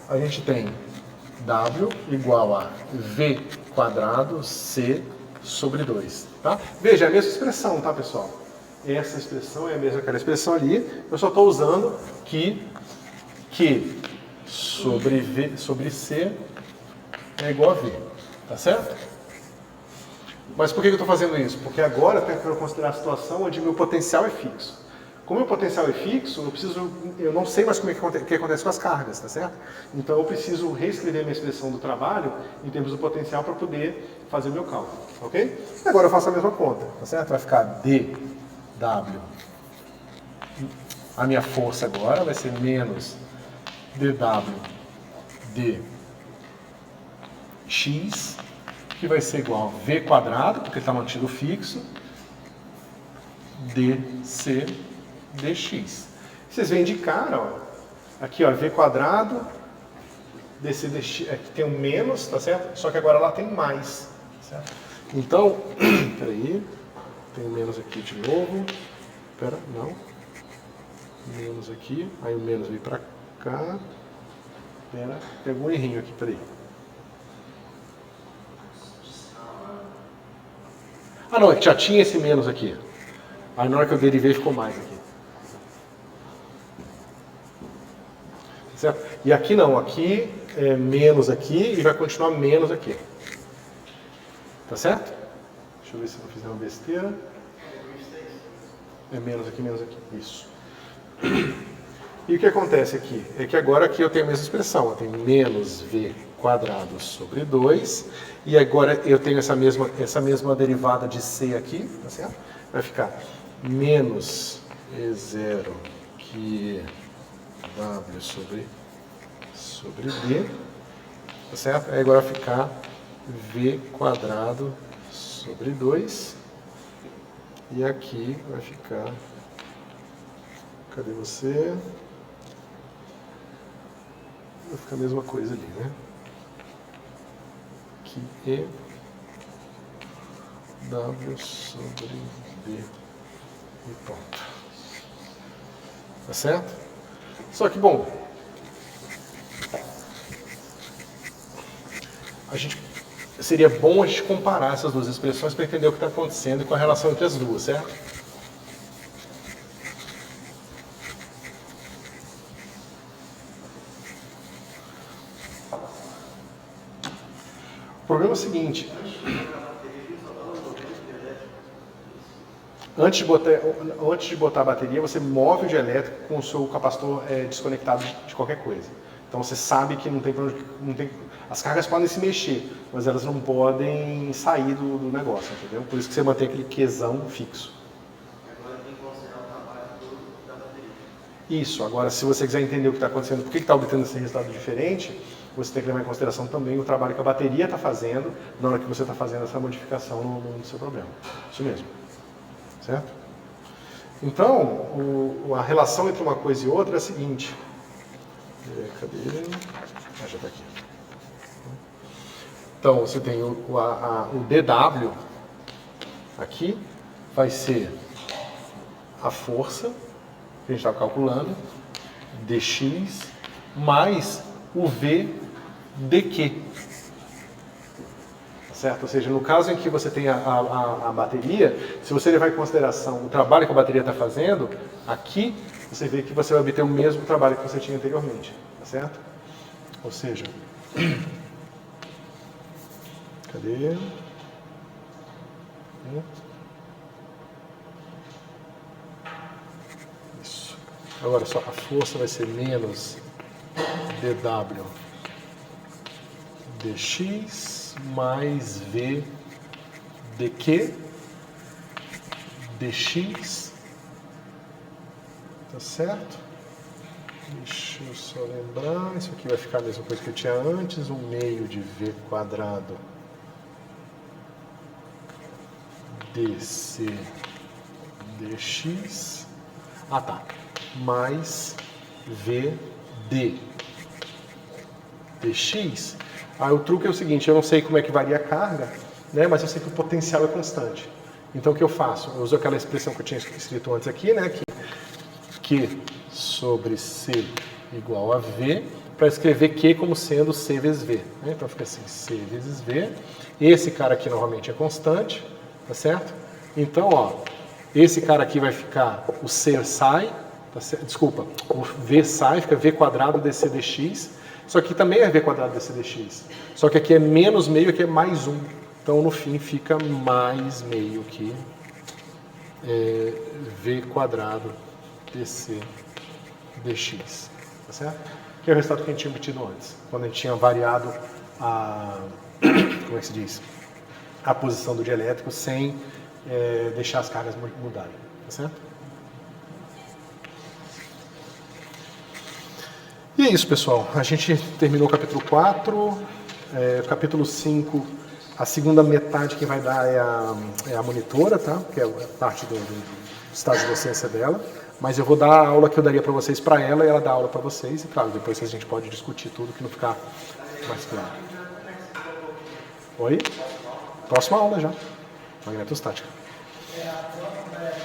a gente tem W igual a V quadrado C sobre 2. Tá? Veja, é a mesma expressão, tá, pessoal? Essa expressão é a mesma que aquela expressão ali. Eu só estou usando que Q sobre V sobre C é igual a V. Tá certo? Mas por que eu estou fazendo isso? Porque agora eu quero considerar a situação onde meu potencial é fixo. Como meu potencial é fixo, eu não sei mais como é que acontece com as cargas, tá certo? Então eu preciso reescrever minha expressão do trabalho em termos do potencial para poder fazer o meu cálculo, ok? E agora eu faço a mesma conta, tá certo? Vai ficar dW. A minha força agora vai ser menos dW dx, que vai ser igual a V quadrado, porque está mantido fixo, dC dx. Vocês veem de cara, ó, aqui ó, V quadrado, dC dx, aqui tem um menos, tá certo? Só que agora lá tem mais, certo? Então, peraí, tem um menos aqui de novo, pera, não, menos aqui, aí o menos veio pra cá, pera, tem algum errinho aqui, peraí. Ah não, é que já tinha esse menos aqui. Aí na hora que eu derivei ficou mais aqui. Certo? E aqui não, aqui é menos aqui e vai continuar menos aqui. Tá certo? Deixa eu ver se eu não fiz nenhuma besteira. É menos aqui, isso. E o que acontece aqui? É que agora aqui eu tenho a mesma expressão, eu tenho menos V quadrado sobre 2, e agora eu tenho essa mesma derivada de C aqui, tá certo? Vai ficar menos E0 que é W sobre D, tá certo? Aí agora vai ficar V quadrado sobre 2, e aqui vai ficar, cadê você? Vai ficar a mesma coisa ali, né? Aqui E W sobre B e pronto. Tá certo? Só que, bom, seria bom a gente comparar essas duas expressões para entender o que está acontecendo e qual a relação entre as duas, certo? O problema é o seguinte: antes de botar a bateria, você move o dielétrico com o seu capacitor desconectado de qualquer coisa. Então você sabe que não tem, as cargas podem se mexer, mas elas não podem sair do negócio, entendeu? Por isso que você mantém aquele Qzão fixo. Agora tem que considerar o trabalho todo da bateria. Isso. Agora, se você quiser entender o que está acontecendo, por que está obtendo esse resultado diferente, você tem que levar em consideração também o trabalho que a bateria está fazendo na hora que você está fazendo essa modificação no seu problema. Isso mesmo. Certo? Então, a relação entre uma coisa e outra é a seguinte. Cadê? Ah, já está aqui. Então, você tem o dW aqui, vai ser a força que a gente está calculando, dx, mais o V dq. Certo? Ou seja, no caso em que você tem a bateria, se você levar em consideração o trabalho que a bateria está fazendo, aqui você vê que você vai obter o mesmo trabalho que você tinha anteriormente. Tá certo? Ou seja, cadê? Isso. Agora só a força vai ser menos dW dx mais V dq dx, tá certo? Deixa eu só lembrar, isso aqui vai ficar a mesma coisa que eu tinha antes, 1/2 de V quadrado dc dx, mais V dx. Aí o truque é o seguinte: eu não sei como é que varia a carga, né, mas eu sei que o potencial é constante. Então o que eu faço? Eu uso aquela expressão que eu tinha escrito antes aqui, né, que Q sobre C igual a V, para escrever Q como sendo C vezes V. Né? Então fica assim, C vezes V. Esse cara aqui novamente é constante, tá certo? Então, ó, esse cara aqui vai ficar, o C sai, tá certo? Desculpa, o V sai, fica V quadrado dc dx. Só que também é V quadrado dc dx. Só que aqui é menos meio, aqui é mais 1. Então, no fim, fica mais meio que V quadrado dc dx. Tá certo? Que é o resultado que a gente tinha obtido antes. Quando a gente tinha variado a... como é que se diz? A posição do dielétrico sem deixar as cargas mudarem. Tá certo? E é isso, pessoal. A gente terminou o capítulo 4. Capítulo 5, a segunda metade que vai dar é a monitora, tá? Que é parte do estágio de docência dela. Mas eu vou dar a aula que eu daria para vocês para ela e ela dá aula para vocês. E claro, depois a gente pode discutir tudo que não ficar mais claro. Oi? Próxima aula já. Magnetostática. A próxima é